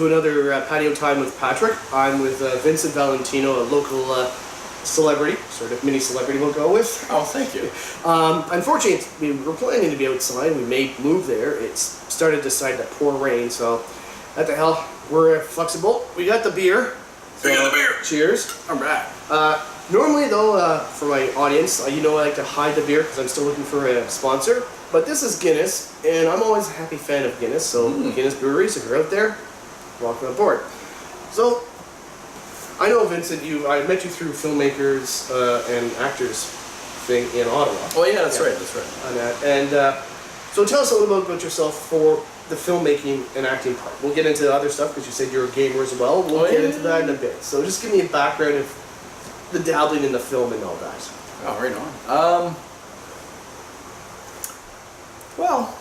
to another Patio Time with Patrick. I'm with Vincent Valentino, a local celebrity, sort of mini celebrity we'll go with. Oh, thank you. Unfortunately, we were planning to be outside. We may move there. It's started to decide to pour rain, so what the hell, we're flexible. We got the beer. We got the beer. Cheers. All right. Normally though, for my audience, I like to hide the beer because I'm still looking for a sponsor. But this is Guinness, and I'm always a happy fan of Guinness, so Guinness breweries, if you're out there, welcome aboard. So, I know Vincent, I met you through filmmakers and actors thing in Ottawa. Oh yeah, that's right, that's right. On that. And so tell us a little bit about yourself for the filmmaking and acting part. We'll get into other stuff because you said you're a gamer as well. We'll get into that in a bit. So just give me a background of the dabbling in the film and all that. Oh, right on. Well,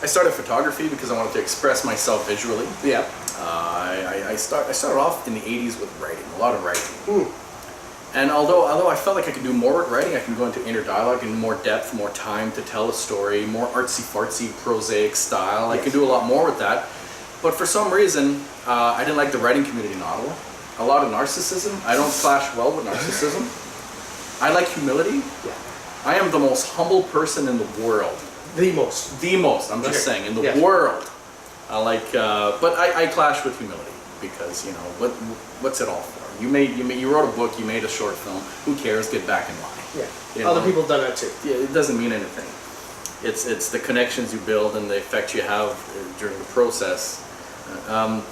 I started photography because I wanted to express myself visually. Yeah. I started off in the 80s with writing, a lot of writing. And although I felt like I could do more with writing, I can go into inner dialogue and more depth, more time to tell a story, more artsy-fartsy, prosaic style. I could do a lot more with that. But for some reason, I didn't like the writing community in Ottawa. A lot of narcissism. I don't clash well with narcissism. I like humility. Yeah. I am the most humble person in the world. The most. The most, I'm just saying, in the world. I like, but I clash with humility because, you know, what's it all for? You wrote a book, you made a short film, who cares, get back in line. Yeah, you other know? people have done that too. Yeah, it doesn't mean anything. It's the connections you build and the effect you have during the process. Then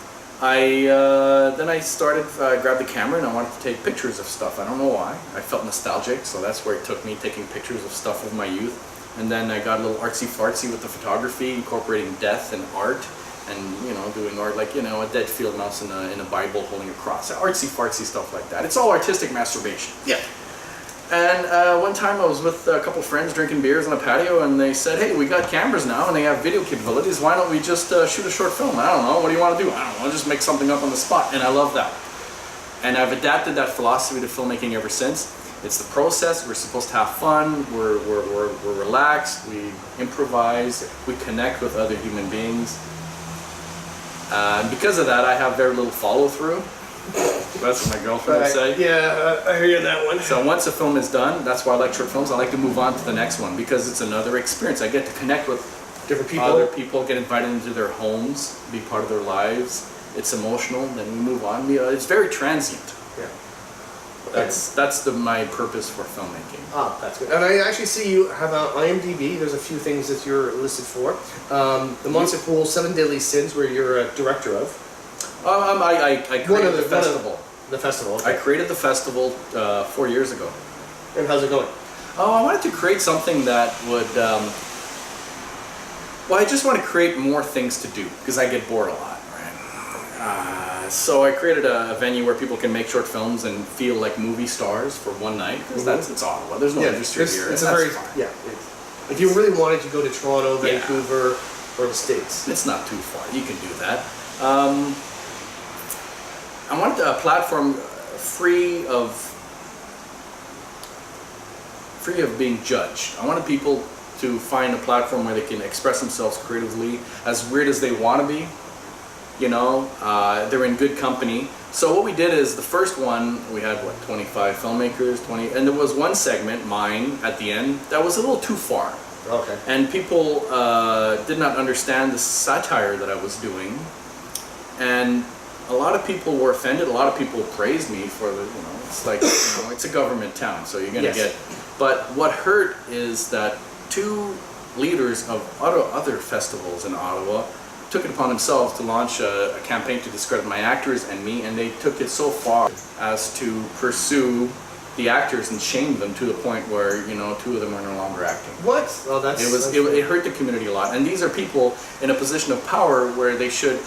I started, grabbed the camera and I wanted to take pictures of stuff. I don't know why. I felt nostalgic, so that's where it took me, taking pictures of stuff of my youth. And then I got a little artsy-fartsy with the photography, incorporating death and art, and, you know, doing art like, you know, a dead field mouse in a Bible holding a cross. Artsy-fartsy stuff like that. It's all artistic masturbation. Yeah. And one time I was with a couple friends drinking beers on a patio, and they said, hey, we got cameras now and they have video capabilities. Why don't we just shoot a short film? I don't know. What do you want to do? I don't know. Just make something up on the spot. And I love that. And I've adapted that philosophy to filmmaking ever since. It's the process. We're supposed to have fun. We're relaxed. We improvise. We connect with other human beings. And because of that, I have very little follow-through. That's what my girlfriend would say. Yeah, I hear you on that one. So once a film is done, that's why I like short films. I like to move on to the next one because it's another experience. I get to connect with different people. Other people, get invited into their homes, be part of their lives. It's emotional. Then we move on. It's very transient. Yeah. That's my purpose for filmmaking. Ah, that's good. And I actually see you have an IMDb. There's a few things that you're listed for. The Monster Pool, 7 Deadly Sins, where you're a director of. I created the festival. The festival. Okay. I created the festival 4 years ago. And how's it going? Oh, I wanted to create something that would. Well, I just want to create more things to do because I get bored a lot, right? So I created a venue where people can make short films and feel like movie stars for one night because it's Ottawa. There's no industry here. It's a very if you really wanted to go to Toronto, Vancouver, or the States, it's not too far. You can do that. I wanted a platform free of being judged. I wanted people to find a platform where they can express themselves creatively, as weird as they want to be. You know, they're in good company. So what we did is the first one, we had 25 filmmakers, and there was one segment, mine, at the end, that was a little too far. Okay. And people did not understand the satire that I was doing. And a lot of people were offended. A lot of people praised me for the, you know, it's like, you know, it's a government town, so you're going to get. But what hurt is that 2 leaders of other festivals in Ottawa took it upon themselves to launch a campaign to discredit my actors and me, and they took it so far as to pursue the actors and shame them to the point where, you know, 2 of them are no longer acting. What? Oh, it hurt the community a lot. And these are people in a position of power where they should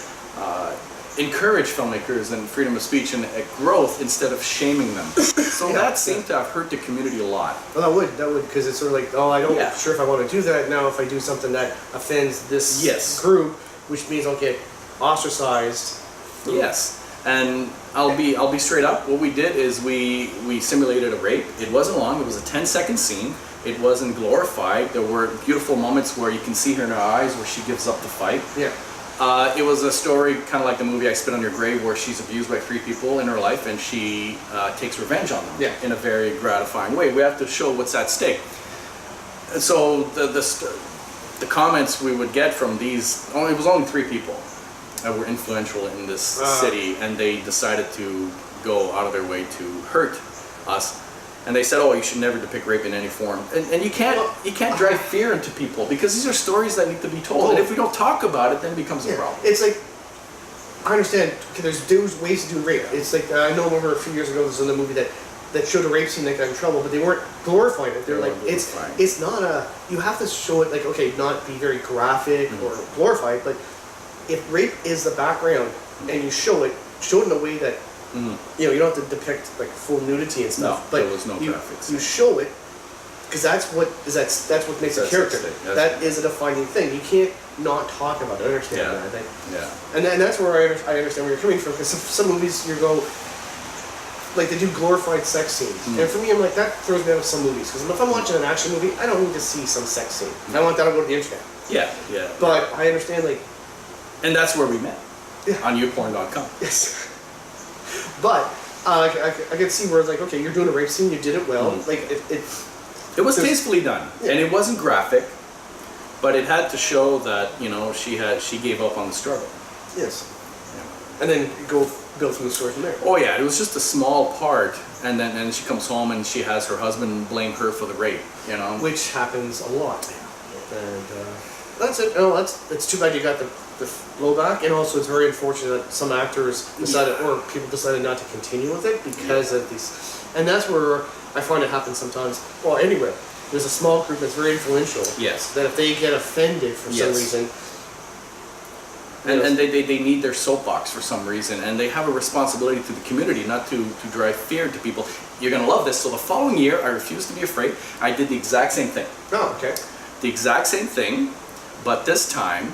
encourage filmmakers and freedom of speech and growth instead of shaming them. So that seemed to have hurt the community a lot. Well, that would, because it's sort of like, oh, I don't sure if I want to do that now. If I do something that offends this group, which means I'll get ostracized. Yes, and I'll be straight up. What we did is we simulated a rape. It wasn't long. It was a 10-second scene. It wasn't glorified. There were beautiful moments where you can see her in her eyes where she gives up the fight. Yeah. It was a story kind of like the movie I Spit on Your Grave, where she's abused by 3 people in her life, and she takes revenge on them in a very gratifying way. We have to show what's at stake. And so the comments we would get from these, it was only 3 people that were influential in this city, and they decided to go out of their way to hurt us. And they said, "Oh, you should never depict rape in any form." And you can't drive fear into people, because these are stories that need to be told. And if we don't talk about it, then it becomes a problem. It's like, I understand, there's ways to do rape. It's like, I know over a few years ago, there was another movie that showed a rape scene that got in trouble, but they weren't glorifying it. They're like, it's not you have to show it, like, okay, not be very graphic or glorify it, but if rape is the background and you show it in a way that, you don't have to depict like full nudity and stuff, but there was no graphics. You show it, because that's what makes a character. That is a defining thing. You can't not talk about it. I understand that. And that's where I understand where you're coming from, because some movies you go, like, they do glorified sex scenes, and for me, I'm like, that throws me out of some movies, because if I'm watching an action movie, I don't need to see some sex scene. I want that to go to the internet. But I understand, like, and that's where we met on youporn.com. Yes. But I could see where it's like, okay, you're doing a rape scene, you did it well. Like it was tastefully done, and it wasn't graphic, but it had to show that she gave up on the struggle. Yes. And then go from the story from there. Oh yeah, it was just a small part, and then she comes home and she has her husband blame her for the rape. Which happens a lot. And that's it. No, it's too bad you got the blowback, and also it's very unfortunate that some actors decided, or people decided not to continue with it because of these. And that's where I find it happens sometimes. Well, anyway, there's a small group that's very influential. Yes. That if they get offended for some reason. And they need their soapbox for some reason, and they have a responsibility to the community, not to drive fear into people. You're going to love this. So the following year, I refused to be afraid. I did the exact same thing. Oh, okay. The exact same thing, but this time,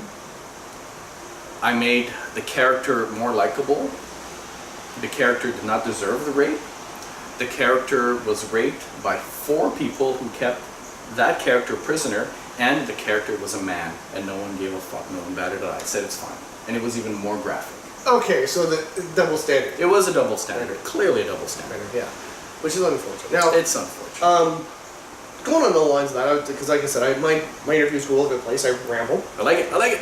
I made the character more likable. The character did not deserve the rape. The character was raped by 4 people who kept that character prisoner, and the character was a man, and no one gave a fuck. No one batted an eye. Said it's fine. And it was even more graphic. Okay, so the double standard. It was a double standard. Clearly a double standard. Yeah. Which is unfortunate. Now, it's unfortunate. Going on the lines of that, because like I said, my interviews go all over the place. I ramble. I like it.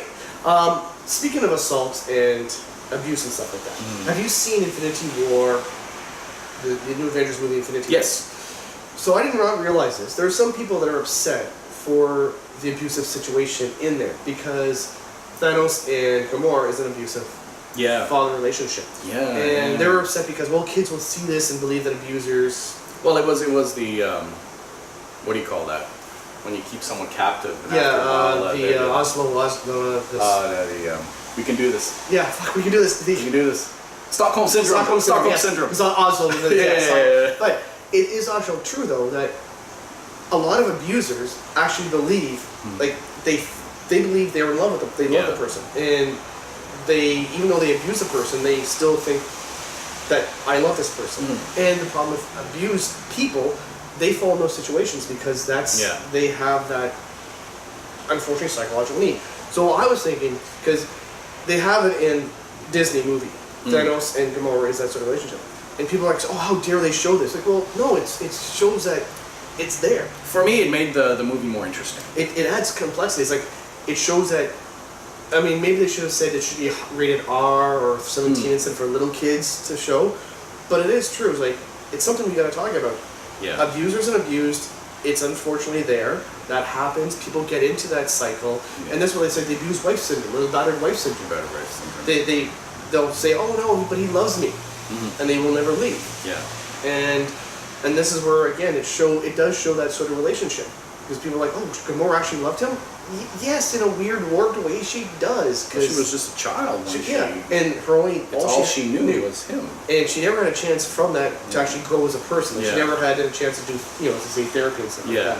Speaking of assault and abuse and stuff like that, have you seen Infinity War, the new Avengers movie Infinity War? Yes. So I did not realize this. There are some people that are upset for the abusive situation in there, because Thanos and Gamora is an abusive father relationship. And they were upset because, well, kids will see this and believe that abusers... Well, it was the, what do you call that? When you keep someone captive. And we can do this. Yeah, fuck, we can do this. We can do this. Stockholm Syndrome. Stockholm Syndrome. It's not Oslo. But it is also true, though, that a lot of abusers actually believe, like, they believe they're in love with them. They love the person. And even though they abuse the person, they still think that I love this person. And the problem with abused people, they fall in those situations because they have that, unfortunately, psychological need. So I was thinking, because they have it in Disney movie, Thanos and Gamora is that sort of relationship, and people are like, oh, how dare they show this? Like, well, no, it shows that it's there. For me, it made the movie more interesting. It adds complexity. It's like, it shows that, I mean, maybe they should have said it should be rated R or 17 instead for little kids to show, but it is true. It's like, it's something we got to talk about. Yeah. Abusers and abused, it's unfortunately there. That happens. People get into that cycle, and that's what they say, the abused wife syndrome, or the battered wife syndrome. They'll say, oh no, but he loves me, and they will never leave. Yeah. And this is where, again, it does show that sort of relationship, because people are like, oh, Gamora actually loved him. Yes, in a weird, warped way, she does. Because she was just a child. And her all she knew was him. And she never had a chance from that to actually grow as a person. She never had a chance to do, to say therapy and stuff like that.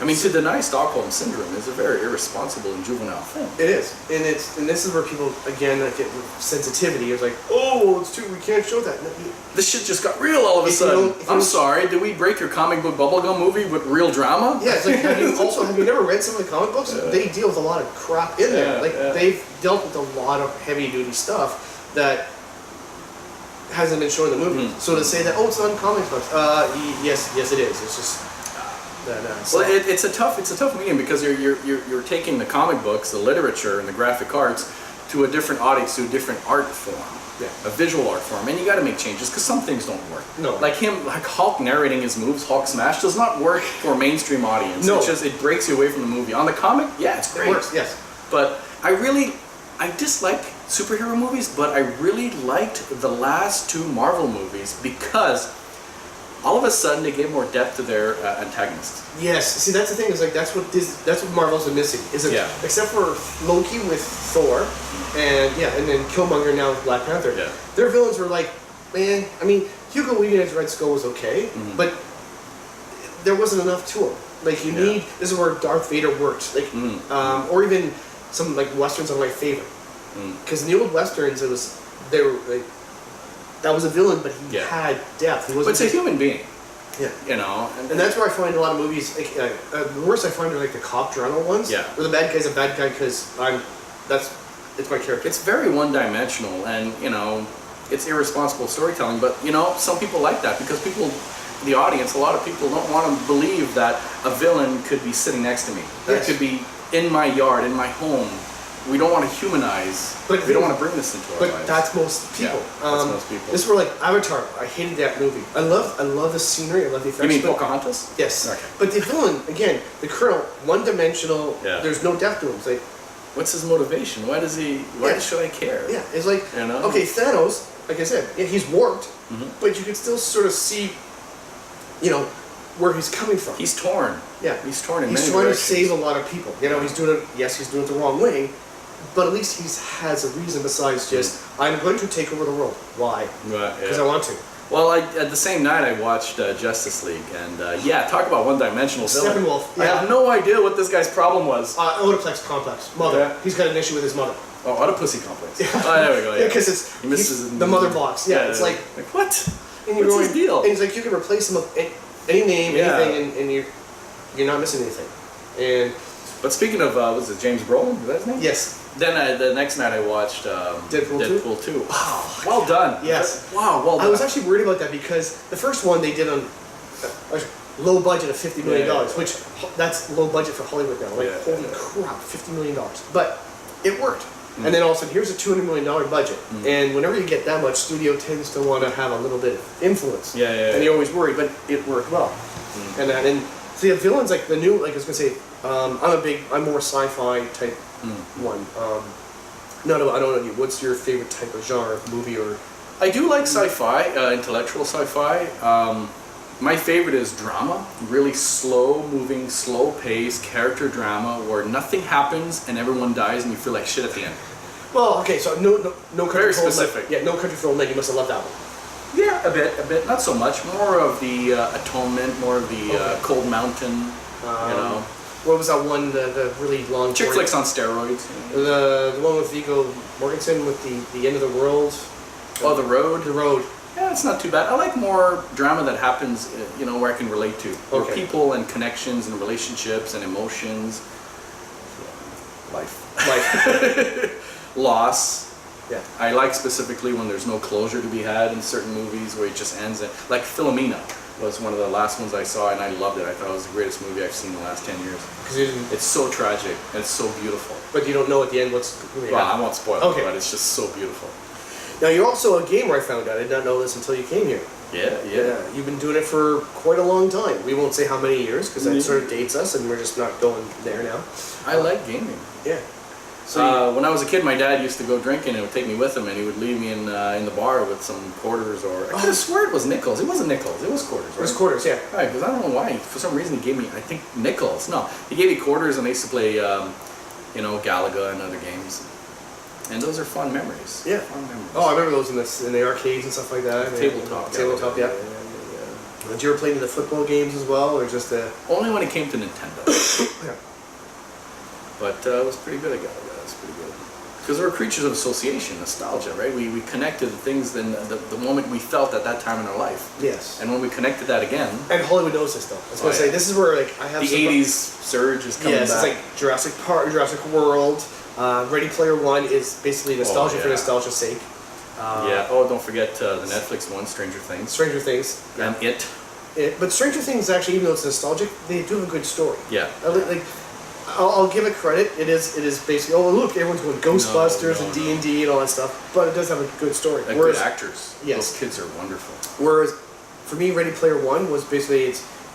I mean, to deny Stockholm Syndrome is a very irresponsible and juvenile thing. It is, and this is where people again get sensitivity. It's like, oh, it's too. We can't show that. No, This shit just got real all of a sudden. I'm sorry, did we break your comic book bubblegum movie with real drama? Yeah, it's like, have you never read some of the comic books? They deal with a lot of crap in there. They've dealt with a lot of heavy duty stuff that hasn't been shown in the movie. So to say that, oh, it's not in comic books, yes, it is. It's just that. Well, it's a tough medium because you're taking the comic books, the literature, and the graphic arts to a different audience, to a different art form. Yeah. A visual art form, and you got to make changes because some things don't work. No. Like Hulk narrating his moves, Hulk smash, does not work for a mainstream audience. No. It breaks you away from the movie. On the comic, yeah, it's great. It works, yes. But I dislike superhero movies, but I really liked the last two Marvel movies because all of a sudden they gave more depth to their antagonists. Yes. See, that's the thing. Is like that's what Marvel's been missing. Except for Loki with Thor, and then Killmonger now with Black Panther. Yeah. Their villains were like, man. I mean, Hugo Weaving's Red Skull was okay, but there wasn't enough to him. Like you need. This is where Darth Vader works. Like, or even some like westerns are my favorite. Because in the old westerns, they were like. That was a villain, but he had depth. He wasn't. But it's a human being. Yeah. You know. And that's where I find a lot of movies. Like, the worst I find are like the cop drama ones. Yeah. Where the bad guy's a bad guy because it's my character. It's very one-dimensional, and it's irresponsible storytelling. But some people like that because the audience, a lot of people don't want to believe that a villain could be sitting next to me. That could be in my yard, in my home. We don't want to humanize. But we don't want to bring this into our lives. But that's most people. Yeah, that's most people. This is where like Avatar. I hated that movie. I love the scenery. I love the effects. You mean Pocahontas? Yes. Okay. But the villain again, the Colonel, one-dimensional. Yeah. There's no depth to him. It's like, what's his motivation? Why should I care? Yeah. It's like okay, Thanos. Like I said, he's warped, but you can still sort of see, where he's coming from. He's torn. Yeah. He's torn in he's many trying directions. to save a lot of people. He's doing it. Yes, he's doing it the wrong way. But at least he has a reason besides just, I'm going to take over the world. Why? Because I want to. Well, at the same night I watched Justice League, and talk about one-dimensional villain. Steppenwolf. I have no idea what this guy's problem was. Oedipus complex. Mother. Yeah. He's got an issue with his mother. Oh, Oedipus complex. Oh, there we go. Yeah, because he misses the mother box. Yeah, it's like what? And what's his deal? And he's like, you can replace him with any name, anything, and you're not missing anything. And but speaking of, was it James Brolin? Is that his name? Yes. Then the next night I watched Deadpool 2. Wow. Well done. Yes. Wow, well done. I was actually worried about that because the first one they did on low budget of $50 million, which that's low budget for Hollywood now. Like, holy crap, $50 million. But it worked. And then all of a sudden, here's a $200 million budget. And whenever you get that much, studio tends to want to have a little bit of influence. And you're always worried, but it worked well. And so the villains, like the new, like I was going to say, I'm more sci-fi type one. I don't know, what's your favorite type of genre, movie or? I do like sci-fi, intellectual sci-fi. My favorite is drama, really slow-moving, slow-paced character drama where nothing happens and everyone dies and you feel like shit at the end. Well, okay, so no country very for Old Men. specific. No Country for Old Men. You must have loved that one. Yeah, a bit, not so much. More of the Atonement, more of the Cold Mountain, What was that one, the really long... Chick flicks on steroids. The one with Viggo Mortensen with the end of the world. Oh, The Road? The Road. Yeah, it's not too bad. I like more drama that happens, where I can relate to. Where people and connections and relationships and emotions. Life. Loss. Yeah. I like specifically when there's no closure to be had in certain movies where it just ends. Like Philomena was one of the last ones I saw, and I loved it. I thought it was the greatest movie I've seen in the last 10 years. It's so tragic, and it's so beautiful. But you don't know at the end what's... Well, I won't spoil it, but it's just so beautiful. Now, you're also a gamer, I found out. I did not know this until you came here. Yeah. You've been doing it for quite a long time. We won't say how many years, because that sort of dates us, and we're just not going there now. I like gaming. Yeah. So when I was a kid, my dad used to go drinking and would take me with him, and he would leave me in the bar with some quarters, or I could have sworn it was nickels. It wasn't nickels. It was quarters. Right? It was quarters, yeah. Right, because I don't know why. For some reason, he gave me, I think, nickels. No, he gave me quarters, and I used to play, Galaga and other games. And those are fun memories. Yeah. Fun memories. Oh, I remember those in the arcades and stuff like that. Tabletop. Tabletop, yeah. Did you ever play any of the football games as well, or just the? Only when it came to Nintendo. Yeah. But it was pretty good. It was pretty good. Because we're creatures of association, nostalgia, right? We connected the things in the moment we felt at that time in our life. Yes. And when we connected that again. And Hollywood knows this, though. I was going to say, this is where like I have the '80s surge is coming back. Yes, it's like Jurassic Park, Jurassic World. Ready Player One is basically nostalgia for nostalgia's sake. Yeah. Oh, don't forget the Netflix one, Stranger Things. Stranger Things. And It. But Stranger Things, actually, even though it's nostalgic, they do have a good story. Yeah. I'll give it credit. It is basically, oh look, everyone's going Ghostbusters and D&D and all that stuff, but it does have a good story. Like good actors. Yes. Those kids are wonderful. Whereas, for me, Ready Player One was basically,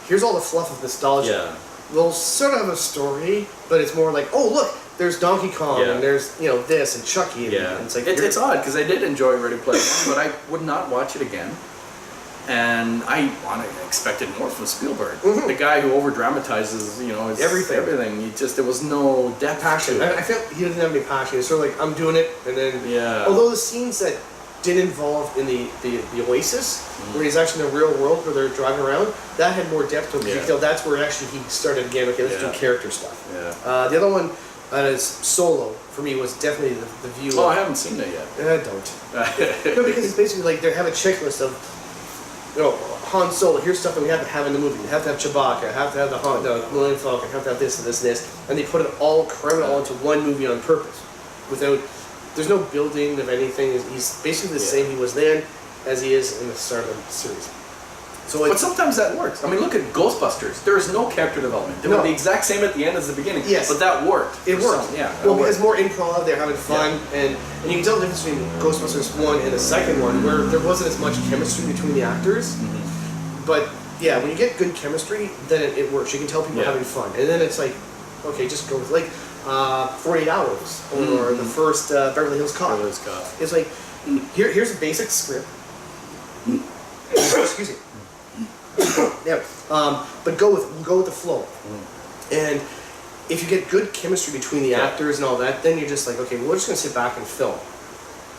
here's all the fluff of nostalgia. Yeah. We'll sort of have a story, but it's more like, oh look, there's Donkey Kong and there's this and Chucky. And it's like it's odd because I did enjoy Ready Player One, but I would not watch it again. And I expected more from Spielberg, the guy who over dramatizes, everything. There was no depth. Passion. I felt he didn't have any passion. It's sort of like, I'm doing it, and then although the scenes that did involve in the Oasis, where he's actually in the real world where they're driving around, that had more depth to it. You feel that's where actually he started again. Okay, let's do character stuff. Yeah. The other one is Solo. For me, was definitely the view. Oh, I haven't seen that yet. Don't. No, because it's basically like they have a checklist of. Han Solo, here's stuff that we have to have in the movie. You have to have Chewbacca, have to have the Millennium Falcon, have to have this and this and this. And they cram it all into one movie on purpose. There's no building of anything. He's basically the same he was then as he is in the start of the series. But sometimes that works. I mean, look at Ghostbusters. There is no character development. They were the exact same at the end as the beginning. Yes. But that worked. It worked. Because more improv, they're having fun, and you can tell the difference between Ghostbusters 1 and the second one, where there wasn't as much chemistry between the actors. But yeah, when you get good chemistry, then it works. You can tell people are having fun. And then it's like, okay, just go with 48 Hours, or the first Beverly Hills Cop. It's like, here's a basic script. Excuse me. But go with the flow. And if you get good chemistry between the actors and all that, then you're just like, okay, well, we're just going to sit back and film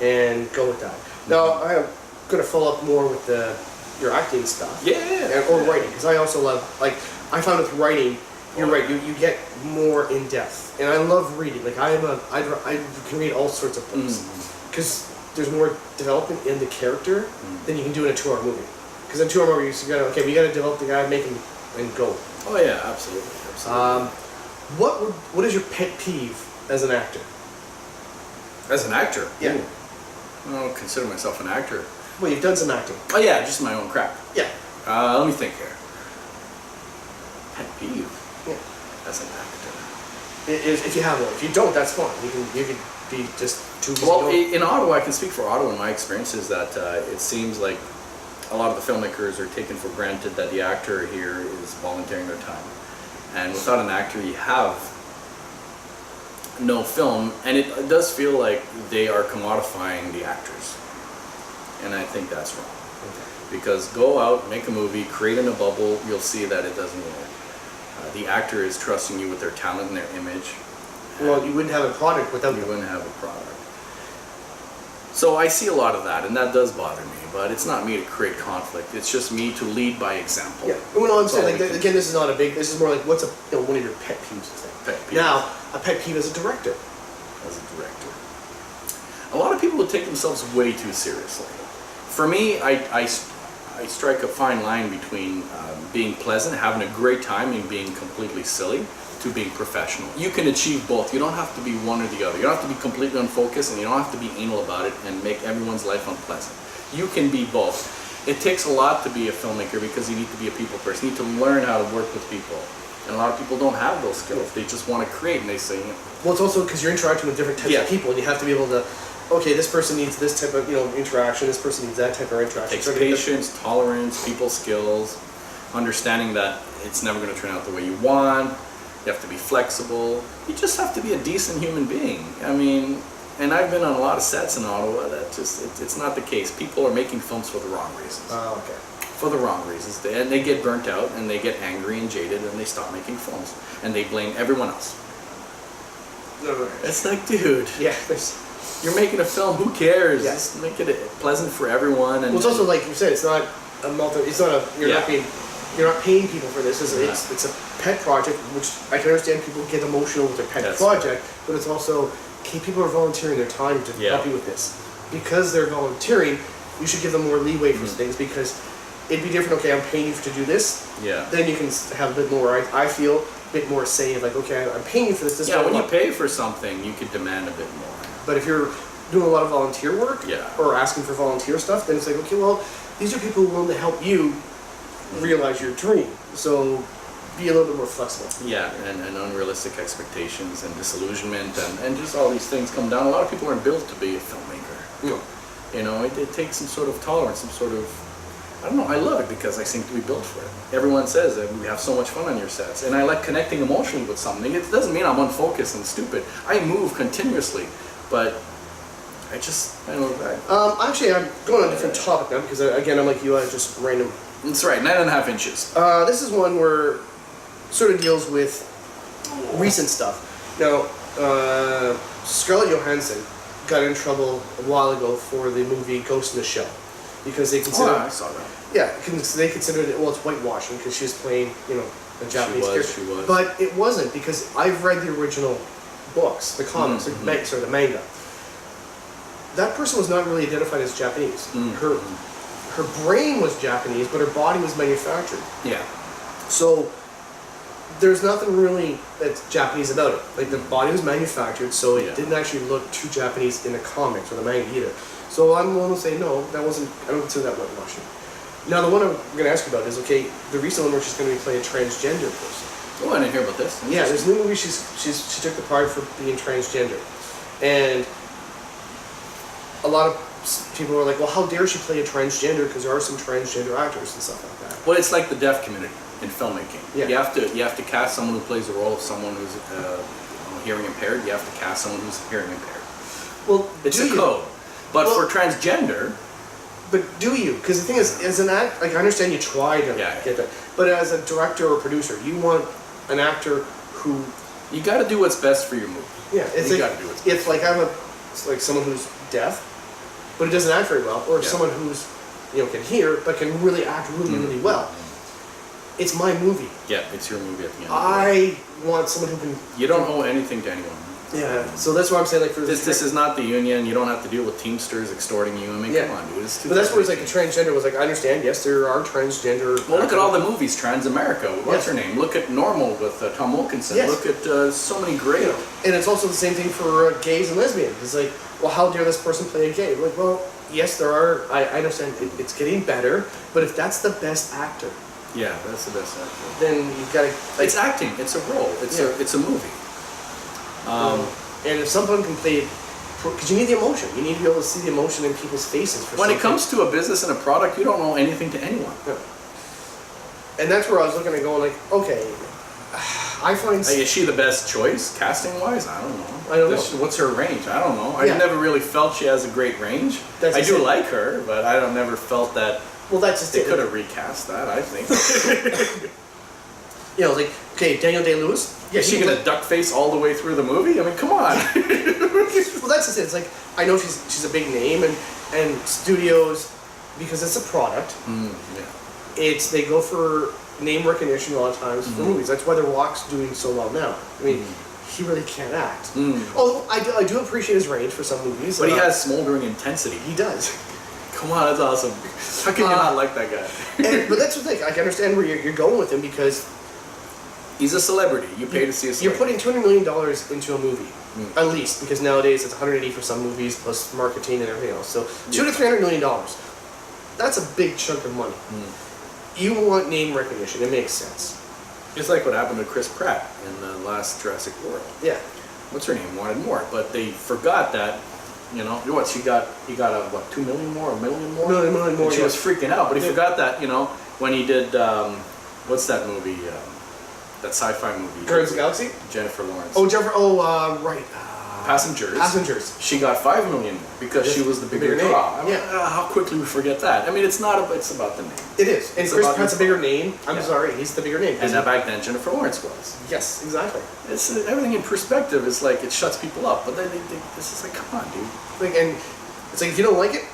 and go with that. Now, I'm going to follow up more with your acting stuff. Or writing, because I also love, I found with writing, you're right, you get more in depth. And I love reading. I can read all sorts of books. Because there's more development in the character than you can do in a 2-hour movie. Because in 2 hour movie, we got to develop the guy, make him, and go. Oh yeah, absolutely. What is your pet peeve as an actor? As an actor? Yeah. I don't consider myself an actor. Well, you've done some acting. Oh yeah, just my own crap. Yeah. Let me think here. Pet peeve. Yeah. As an actor. If you have one. If you don't, that's fine. You can be just too busy. Well, in Ottawa, I can speak for Ottawa. In my experience, is that it seems like a lot of the filmmakers are taking for granted that the actor here is volunteering their time. And without an actor, you have no film, and it does feel like they are commodifying the actors. And I think that's wrong. Because go out, make a movie, create in a bubble, you'll see that it doesn't work. The actor is trusting you with their talent and their image. Well, you wouldn't have a product without them. You wouldn't have a product. So I see a lot of that, and that does bother me. But it's not me to create conflict. It's just me to lead by example. Yeah. Well, I'm saying, again, this is not a big. This is more like what's one of your pet peeves. Pet peeves. Now, a pet peeve as a director. A lot of people would take themselves way too seriously. For me, I strike a fine line between being pleasant, having a great time, and being completely silly, to being professional. You can achieve both. You don't have to be one or the other. You don't have to be completely unfocused, and you don't have to be anal about it and make everyone's life unpleasant. You can be both. It takes a lot to be a filmmaker because you need to be a people person. You need to learn how to work with people. And a lot of people don't have those skills. They just want to create, and they say, Well, it's also because you're interacting with different types of people, and you have to be able to, okay, this person needs this type of interaction, this person needs that type of interaction. It takes patience, tolerance, people skills, understanding that it's never going to turn out the way you want. You have to be flexible. You just have to be a decent human being. I mean, and I've been on a lot of sets in Ottawa that it's not the case. People are making films for the wrong reasons. Oh, okay. For the wrong reasons. And they get burnt out, and they get angry and jaded, and they stop making films. And they blame everyone else. It's like, dude. Yeah. You're making a film, who cares? Yeah. Just make it pleasant for everyone. And well, it's also like you said, it's not It's not a. You're not paying people for this. It's a pet project, which I can understand people get emotional with their pet project, but it's also, okay, people are volunteering their time to help you with this. Because they're volunteering, you should give them more leeway for things, because it'd be different, okay, I'm paying you to do this, then you can have a bit more, I feel, a bit more say of like, okay, I'm paying you for this. When you pay for something, you could demand a bit more. But if you're doing a lot of volunteer work, or asking for volunteer stuff, then it's like, okay, well, these are people who want to help you realize your dream. So be a little bit more flexible. Yeah, and unrealistic expectations and disillusionment and just all these things come down. A lot of people aren't built to be a filmmaker. No. You know, it takes some sort of tolerance, some sort of, I don't know, I love it because I seem to be built for it. Everyone says that we have so much fun on your sets, and I like connecting emotionally with something. It doesn't mean I'm unfocused and stupid. I move continuously, but I don't know. Actually, I'm going on a different topic now, because again, I'm like you, I just random. That's right, 9.5 inches. This is one where sort of deals with recent stuff. Now, Scarlett Johansson got in trouble a while ago for the movie Ghost in the Shell, because they considered. I saw that. Yeah, they considered it. Well, it's whitewashing because she was playing, a Japanese character. She was. But it wasn't, because I've read the original books, the comics, the manga. That person was not really identified as Japanese. Her brain was Japanese, but her body was manufactured. Yeah. So there's nothing really that's Japanese about it. Like, the body was manufactured, so it didn't actually look too Japanese in the comics or the manga either. So I'm willing to say no, that wasn't. I don't consider that whitewashing. Now, the one I'm going to ask you about is, okay, the recent one where she's going to be playing a transgender person. Oh, I didn't hear about this. Yeah, there's a new movie. She took the part for being transgender, and a lot of people were like, well, how dare she play a transgender, because there are some transgender actors and stuff like that. Well, it's like the deaf community in filmmaking. Yeah. You have to cast someone who plays the role of someone who's hearing impaired. You have to cast someone who's hearing impaired. Well, it's a code. But for transgender. But do you? Because the thing is, as an act, like, I understand you try to get that, but as a director or producer, you want an actor who. You got to do what's best for your movie. Yeah, it's you like, got to do what's best. If like it's like someone who's deaf, but it doesn't act very well, or someone who's can hear but can really act really well. It's my movie. Yeah, it's your movie at the end. I want someone who can. You don't owe anything to anyone. Yeah, so that's what I'm saying. Like, for this is not the union. You don't have to deal with Teamsters extorting you. I mean, come on, dude. But that's where it's like the transgender was like. I understand. Yes, there are transgender. Well, look at all the movies. Transamerica. What's her name? Look at Normal with Tom Wilkinson. Yes. Look at so many great. And it's also the same thing for gays and lesbians. It's like, well, how dare this person play a gay? Like, well, yes, there are. I understand. It's getting better. But if that's the best actor. Yeah, that's the best actor. Then you've got to. It's acting. It's a role. It's a movie. And if someone can play, because you need the emotion, you need to be able to see the emotion in people's faces. When it comes to a business and a product, you don't owe anything to anyone. Yeah. And that's where I was looking at going like, okay, I find. Is she the best choice casting wise? I don't know. I don't know. What's her range? I don't know. I've never really felt she has a great range. I do like her, but I don't never felt that. Well, that's just they could have recast that. I think. Like, okay, Daniel Day-Lewis. Yeah, is she gonna duck face all the way through the movie? I mean, come on. Well, that's just it. It's like, I know she's a big name, and studios, because it's a product. They go for name recognition a lot of times for movies. That's why The Rock's doing so well now. I mean, he really can't act. Although I do appreciate his range for some movies. But he has smoldering intensity. He does. Come on, that's awesome. How can you not like that guy? But that's the thing. I can understand where you're going with him, because he's a celebrity. You pay to see a celebrity. You're putting $200 million into a movie, at least, because nowadays it's 180 for some movies plus marketing and everything else. So $200 to $300 million. That's a big chunk of money. You want name recognition. It makes sense. It's like what happened to Chris Pratt in the last Jurassic World. Yeah. What's her name? Wanted more, but they forgot that. He got a 2 million more, $1 million more. $1 million more. And she was freaking out, but he forgot that when he did what's that movie? That sci-fi movie. Guardians of the Galaxy? Jennifer Lawrence. Oh, Jennifer. Oh, right. Passengers. She got $5 million because she was the bigger draw. How quickly we forget that. I mean, it's about the name. It is. And Chris Pratt's a bigger name. I'm sorry, he's the bigger name. And back then, Jennifer Lawrence was. Yes, exactly. It's everything in perspective. It's like it shuts people up. But then this is like, come on, dude. And it's like, if you don't like it,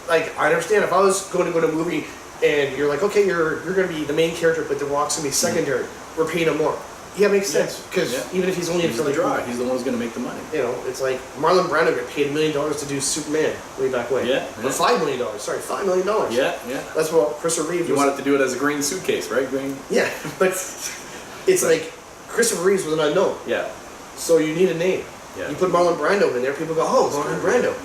like, I understand if I was going to a movie and you're like, okay, you're going to be the main character, but The Rock's going to be secondary. We're paying him more. Yeah, it makes sense, because even if he's only in for the draw, he's the one who's going to make the money. You know, it's like Marlon Brando got paid $1 million to do Superman way back when. Yeah. Or $5 million. Sorry, $5 million. Yeah. That's what Christopher Reeve. You wanted to do it as a green suitcase, right? Green. Yeah, but it's like Christopher Reeves was an unknown. Yeah. So you need a name. Yeah. You put Marlon Brando in there, people go, oh, Marlon Brando.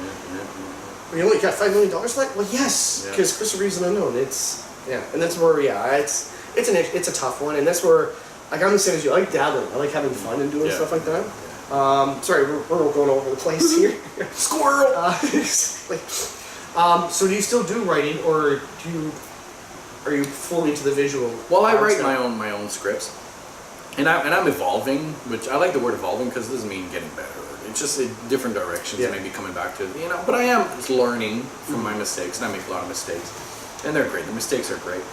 You only got $5 million for that? Well, yes, because Christopher Reeve's an unknown. And that's where it's a tough one, and that's where. Like, I'm the same as you. I like dabbling. I like having fun and doing stuff like that. Sorry, we're going all over the place here. Squirrel! So do you still do writing, or are you fully into the visual? Well, I write my own scripts. And I'm evolving, which I like the word evolving because it doesn't mean getting better. It's just in different directions, maybe coming back to, but I am learning from my mistakes, and I make a lot of mistakes. And they're great. The mistakes are great.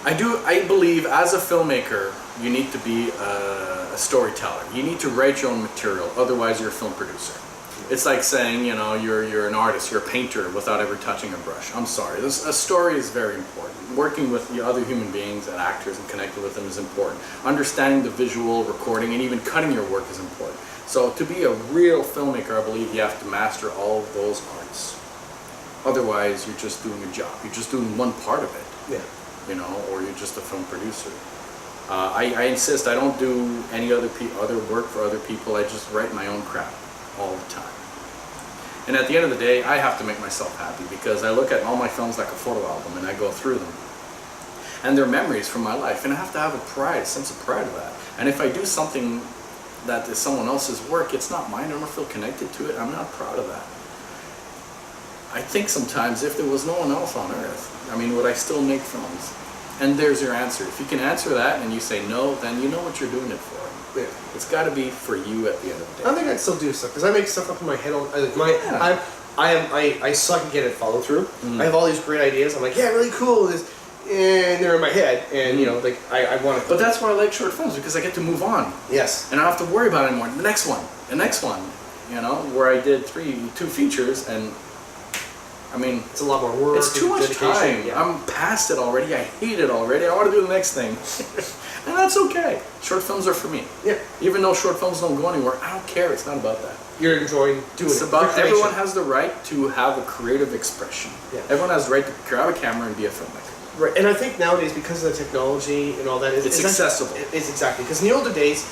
I believe as a filmmaker, you need to be a storyteller. You need to write your own material, otherwise you're a film producer. It's like saying, you're an artist, you're a painter without ever touching a brush. I'm sorry. A story is very important. Working with the other human beings and actors and connecting with them is important. Understanding the visual, recording, and even cutting your work is important. So to be a real filmmaker, I believe you have to master all of those arts. Otherwise, you're just doing a job. You're just doing one part of it. Yeah. Or you're just a film producer. I insist I don't do any other work for other people. I just write my own crap all the time. And at the end of the day, I have to make myself happy because I look at all my films like a photo album and I go through them. And they're memories from my life, and I have to have a sense of pride of that. And if I do something that is someone else's work, it's not mine, I don't feel connected to it, I'm not proud of that. I think sometimes if there was no one else on earth, would I still make films? And there's your answer. If you can answer that and you say no, then you know what you're doing it for. Yeah. It's got to be for you at the end of the day. I think I'd still do stuff because I make stuff up in my head. I suck at getting follow through. Mm-hmm. I have all these great ideas. I'm like, yeah, really cool. And they're in my head, and I want to. But that's why I like short films because I get to move on. Yes. And I don't have to worry about it anymore. The next one. Where I did 2 features and. It's a lot more work. It's too much time. Yeah. I'm past it already. I hate it already. I want to do the next thing. And that's okay. Short films are for me. Yeah. Even though short films don't go anywhere, I don't care. It's not about that. You're enjoying doing it. It's about everyone has the right to have a creative expression. Yeah. Everyone has the right to grab a camera and be a filmmaker. Right. And I think nowadays, because of the technology and all that, it's accessible. It's exactly. Because in the older days,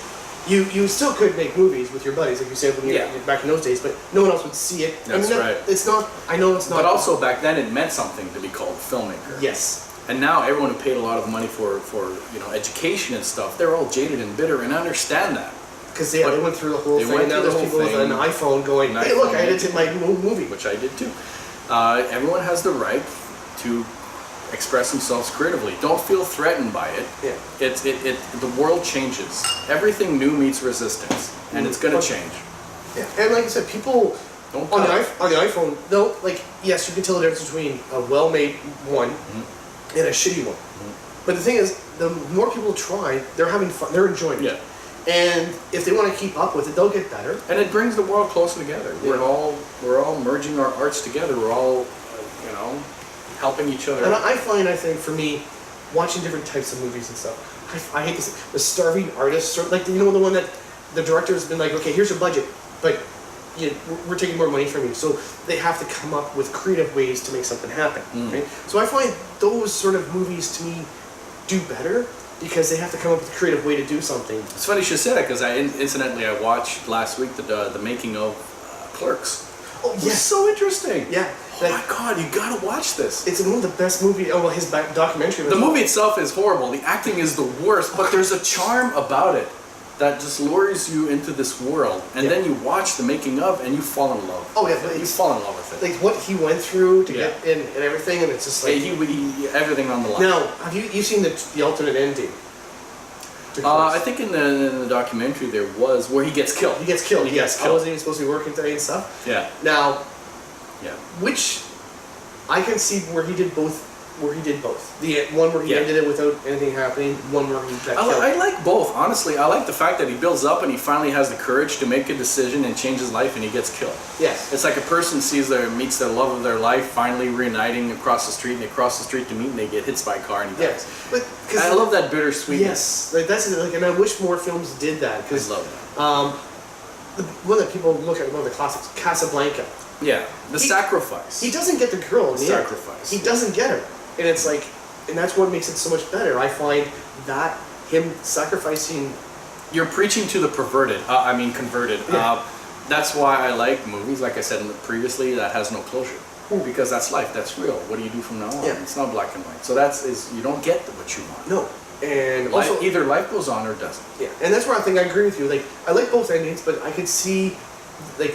you still could make movies with your buddies, like you said, when you were back in those days, but no one else would see it. That's right. It's not. I know it's not. But also back then, it meant something to be called filmmaker. Yes. And now everyone who paid a lot of money for education and stuff, they're all jaded and bitter, and I understand that. Because they went through the whole thing, and now there's people with an iPhone going, hey, look, I edited my movie. Which I did too. Everyone has the right to express themselves creatively. Don't feel threatened by it. Yeah. The world changes. Everything new meets resistance, and it's going to change. Yeah. And like I said, people on the iPhone, they'll yes, you can tell the difference between a well-made one and a shitty one. But the thing is, the more people try, they're having fun. They're enjoying it. Yeah. And if they want to keep up with it, they'll get better. And it brings the world closer together. Yeah. We're all merging our arts together. We're all, helping each other. And I think for me, watching different types of movies and stuff, I hate this. The starving artist, the one that the director has been like, okay, here's your budget, but we're taking more money from you, so they have to come up with creative ways to make something happen. Right? So I find those sort of movies to me do better because they have to come up with a creative way to do something. It's funny you should say that because I watched last week the making of Clerks. Oh yes, it was so interesting. Yeah. Oh my God, you gotta watch this. It's one of the best movies. Oh well, his documentary. The movie itself is horrible. The acting is the worst, but there's a charm about it that just lures you into this world, and then you watch the making of, and you fall in love. Oh yeah, you fall in love with it. Like what he went through to get in and everything, and it's just like he everything on the line. Now, have you seen the alternate ending? I think in the documentary there was where he gets killed. He gets killed. Yes, I wasn't even supposed to be working today and stuff. Yeah. Now, which I can see where he did both where he did both. The one where he ended it without anything happening, one where he got killed. I like both, honestly. I like the fact that he builds up and he finally has the courage to make a decision and change his life, and he gets killed. Yes. It's like a person meets their love of their life, finally reuniting across the street, and they cross the street to meet, and they get hit by a car and he dies. But I love that bittersweetness. Yes, like that's like, and I wish more films did that. I love that. The one that people look at, one of the classics, Casablanca. Yeah, the sacrifice. He doesn't get the girl in the sacrifice. End. He doesn't get her, and it's like, and that's what makes it so much better. I find that him sacrificing. You're preaching to the converted. Yeah. That's why I like movies, like I said previously, that has no closure. Because that's life, that's real. What do you do from now on? Yeah. It's not black and white. So you don't get what you want. No. And also, either life goes on or doesn't. Yeah, and that's where I think I agree with you. Like, I like both endings, but I could see, like,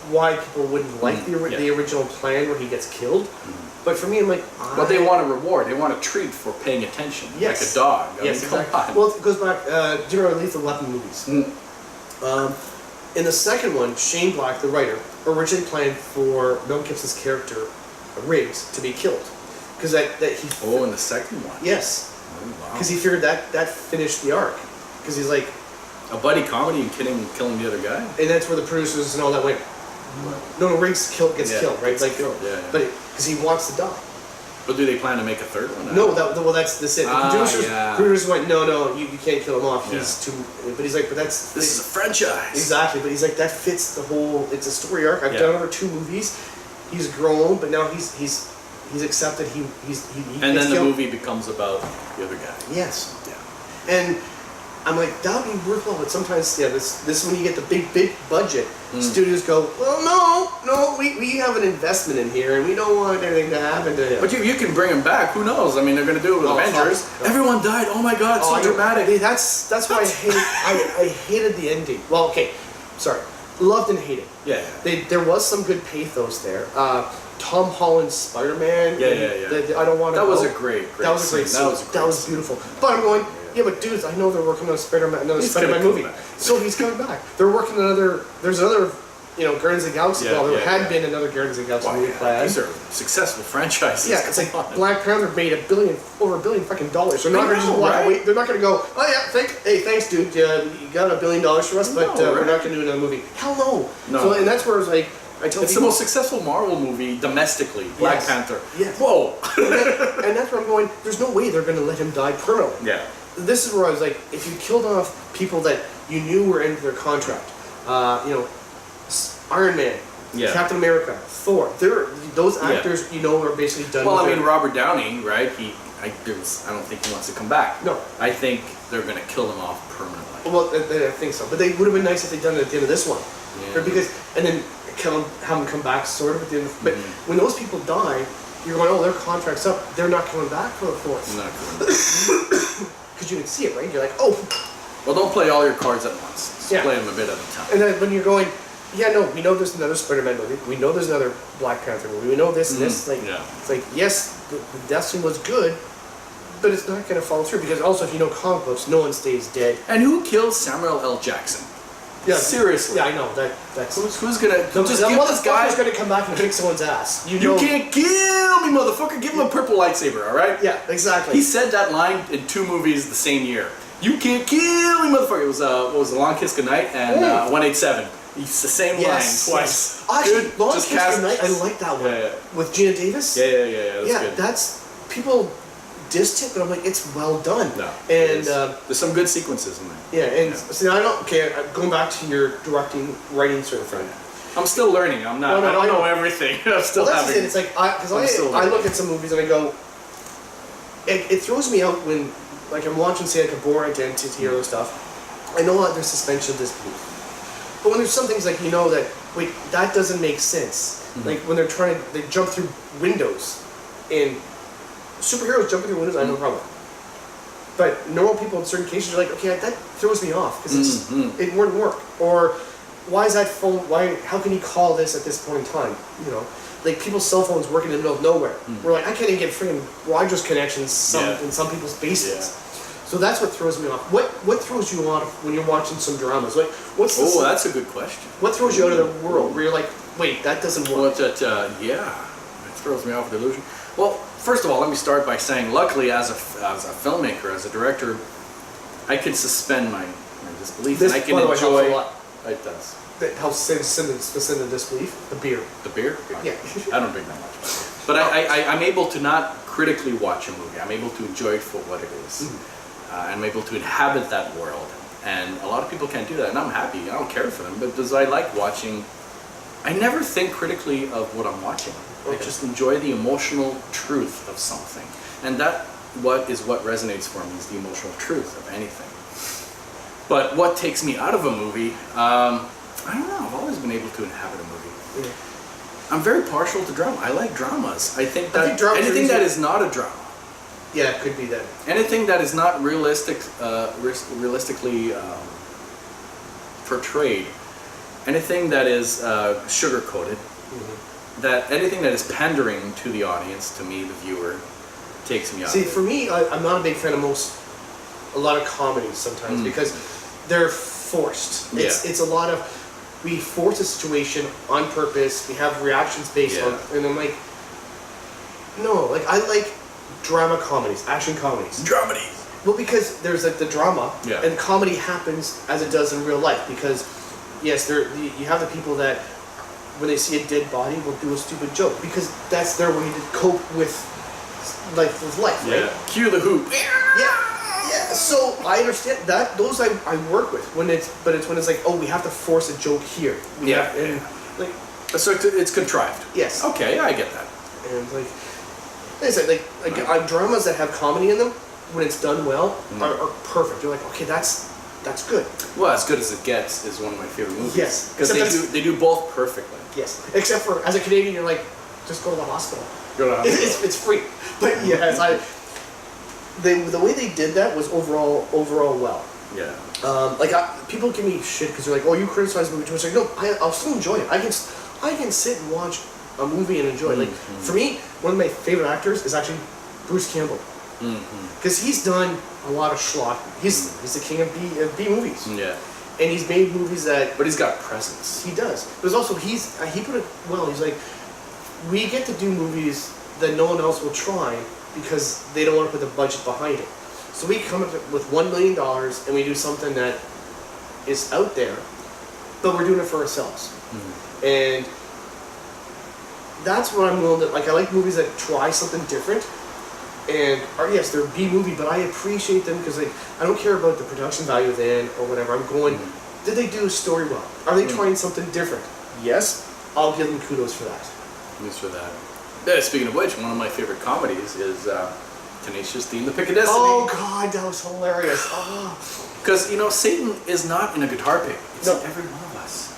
why people wouldn't like the original plan where he gets killed. But for me, I'm like, but they want a reward. They want a treat for paying attention, like a dog. I mean, exactly. come on. Well, it goes back. Do you remember Lethal Weapon movies? In the second one, Shane Black, the writer, originally planned for Mel Gibson's character, Riggs, to be killed, because that he. Oh, in the second one. Yes. Because he figured that finished the arc. Because he's like... A buddy comedy and killing the other guy? And that's where the producers and all that went, no, Riggs gets killed, right? Like, killed, but because he wants to die. But do they plan to make a third one? No, that's it. The producers went, no, you can't kill him off. He's too... But he's like, but that's... This is a franchise. Exactly, but he's like, that fits the whole... It's a story arc. I've done over 2 movies. He's grown, but now he's accepted he and then the movie becomes about the other guy. Yes. Yeah. And I'm like, that would be worthwhile, but sometimes, this is when you get the big budget. Studios go, well, no, we have an investment in here, and we don't want anything to happen to him. But you can bring him back. Who knows? I mean, they're going to do it with Avengers. Everyone died. Oh my God, so dramatic. That's why I hated the ending. Well, okay, sorry. Loved and hated. Yeah. There was some good pathos there. Tom Holland's Spider-Man. Yeah. I don't want to. That was a great That was a great scene. That was beautiful. But I'm going, but dudes, I know they're working on another Spider-Man movie. So he's coming back. They're working there's another, Guardians of the Galaxy. There had been another Guardians of the Galaxy movie planned. These are successful franchises. Yeah, it's like Black Panther made over $1 billion fucking dollars. They're not going to just walk away. They're not going to go, oh yeah, thanks dude, you got $1 billion for us, but we're not going to do another movie. Hell no. So, and that's where it's like, it's the most successful Marvel movie domestically, Black Panther. Yes. Whoa! and that's where I'm going, there's no way they're going to let him die permanently. Yeah. This is where I was like, if you killed off people that you knew were in their contract, Iron Man, Captain America, Thor, those actors, are basically done. Well, Robert Downey, right? I don't think he wants to come back. No. I think they're going to kill him off permanently. Well, I think so. But they would have been nice if they'd done it at the end of this one. Yeah. And then have them come back sort of at the end. But when those people die, you're going, their contract's up. They're not coming back for the fourth. Not coming back. Because you can see it, right? You're like, oh. Well, don't play all your cards at once. Just play them a bit at a time. And then when you're going, we know there's another Spider-Man movie. We know there's another Black Panther movie. We know this and this. It's like, yes, the death scene was good, but it's not going to follow through. Because also, if you know comic books, no one stays dead. And who killed Samuel L. Jackson? Yeah, seriously. Yeah, I know. That's who's gonna just give this guy who's gonna come back and kick someone's ass. You can't kill me, motherfucker. Give him a purple lightsaber, all right? Yeah, exactly. He said that line in 2 movies the same year. You can't kill me, motherfucker. It was what was The Long Kiss Goodnight and 187. It's the same line twice. Actually, Long Kiss Goodnight, I like that one. Yeah. With Gina Davis. Yeah. That's good. That's people dissed it, but I'm like, it's well done. No, and there's some good sequences in there. Yeah, and so now I'm going back to your directing, writing sort of thing. I'm still learning. I don't know everything. I'm still having. It's like I look at some movies and I go, it throws me out when I'm watching say like a Bourne Identity or other stuff. I know there's suspension of disbelief, but when there's some things like that that doesn't make sense. Like when they jump through windows in. Superheroes jumping through windows, I have no problem. But normal people in certain cases are like, okay, that throws me off because it wouldn't work. Or why is that phone? How can he call this at this point in time? Like people's cell phones working in the middle of nowhere. We're like, I can't even get freaking Rogers connections in some people's basements. Yeah. So that's what throws me off. What throws you off when you're watching some dramas? Like, that's a good question. What throws you out of the world where you're like, wait, that doesn't work? It throws me off the illusion. Well, first of all, let me start by saying, luckily, as a filmmaker, as a director, I can suspend my disbelief, and I can enjoy. It does. That helps suspend the disbelief. The beer. The beer? Yeah. I don't drink that much. But I'm able to not critically watch a movie. I'm able to enjoy it for what it is. I'm able to inhabit that world. And a lot of people can't do that. And I'm happy. I don't care for them. But because I like watching, I never think critically of what I'm watching. I just enjoy the emotional truth of something. And what resonates for me is the emotional truth of anything. But what takes me out of a movie, I don't know. I've always been able to inhabit a movie. I'm very partial to drama. I like dramas. I think anything that is not a drama. Yeah, it could be that. Anything that is not realistically portrayed, anything that is sugar-coated, anything that is pandering to the audience, to me, the viewer, takes me out. See, for me, I'm not a big fan of a lot of comedies sometimes because they're forced. It's a lot of, we force a situation on purpose, we have reactions based on, and I'm like, no, like I like drama comedies, action comedies. Dramedy. Well, because there's like the drama, and comedy happens as it does in real life. Because yes, you have the people that when they see a dead body will do a stupid joke because that's their way to cope with life, right? Yeah. Cue the hoop. Yeah. So I understand that. Those I work with when it's like, oh, we have to force a joke here. So it's contrived. Yes. Okay, I get that. And like I said, like dramas that have comedy in them, when it's done well, are perfect. You're like, okay, that's good. Well, As Good as It Gets is one of my favorite movies. Yes, because they do both perfectly. Yes, except for as a Canadian, you're like, just go to the hospital. Go to the hospital. It's free. But yes, the way they did that was overall well. Yeah. People give me shit because they're like, oh, you criticize the movie too much. Like, no, I'll still enjoy it. I can sit and watch a movie and enjoy it. Like for me, one of my favorite actors is actually Bruce Campbell. Because he's done a lot of schlock. He's the king of B movies. Yeah. And he's made movies that... But he's got presence. He does. But also, he put it well. He's like, we get to do movies that no one else will try because they don't want to put the budget behind it. So we come up with $1 million and we do something that is out there, but we're doing it for ourselves. And that's what I'm willing to... Like, I like movies that try something different. And yes, they're B movie, but I appreciate them because like I don't care about the production value then or whatever. I'm going, did they do a story well? Are they trying something different? Yes, I'll give them kudos for that. Kudos for that. Speaking of which, one of my favorite comedies is Tenacious D and the Pick of Destiny. Oh God, that was hilarious. Because Satan is not in a guitar pick. It's in every one of us.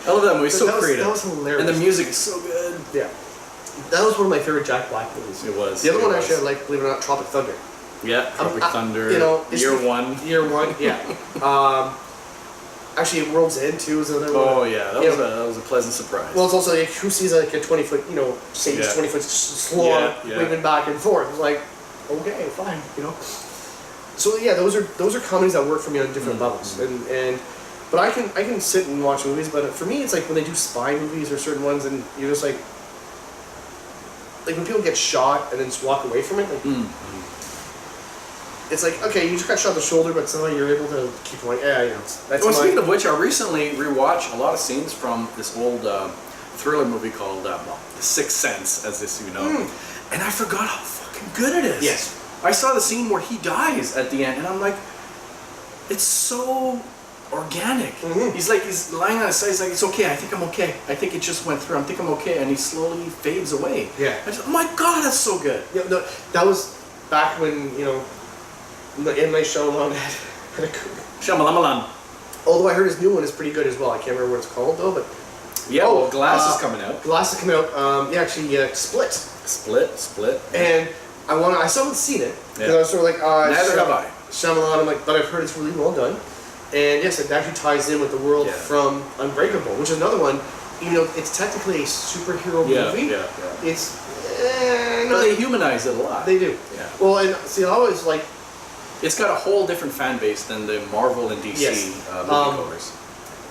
I love that movie. It's so creative. That was hilarious. And the music is so good. Yeah. That was one of my favorite Jack Black movies. It was. The other one actually I like, believe it or not, Tropic Thunder. Yeah, Tropic Thunder. Year One. Year One, yeah. Actually, World's End too is another one. Oh yeah, that was a pleasant surprise. Well, it's also like who sees like a 20-foot, Satan's 20-foot slog waving back and forth. It's like, okay, fine, So yeah, those are comedies that work for me on different levels, but I can sit and watch movies. But for me, it's like when they do spy movies or certain ones, and you're just like when people get shot and then just walk away from it, it's like, okay, you just got shot in the shoulder, but somehow you're able to keep going. That's. Well, speaking of which, I recently rewatched a lot of scenes from this old thriller movie called The Sixth Sense, as and I forgot how fucking good it is. Yes. I saw the scene where he dies at the end, and I'm like, it's so organic. He's lying on his side. He's like, it's okay. I think I'm okay. I think it just went through. I think I'm okay. And he slowly fades away. Yeah. Oh my God, that's so good. Yeah, no, that was back when M. Night Shyamalan had a Shyamalan. Although I heard his new one is pretty good as well. I can't remember what it's called though, but yeah. Well, Glass is coming out. Glass is coming out. Split. Split. And I still haven't seen it because I was sort of like, neither have I. Shyamalan. I'm like, but I've heard it's really well done. And yes, it actually ties in with the world from Unbreakable, which is another one. Even though it's technically a superhero movie, it's. But they humanize it a lot. They do. Yeah. Well, and see, I always like. It's got a whole different fan base than the Marvel and DC moviegoers.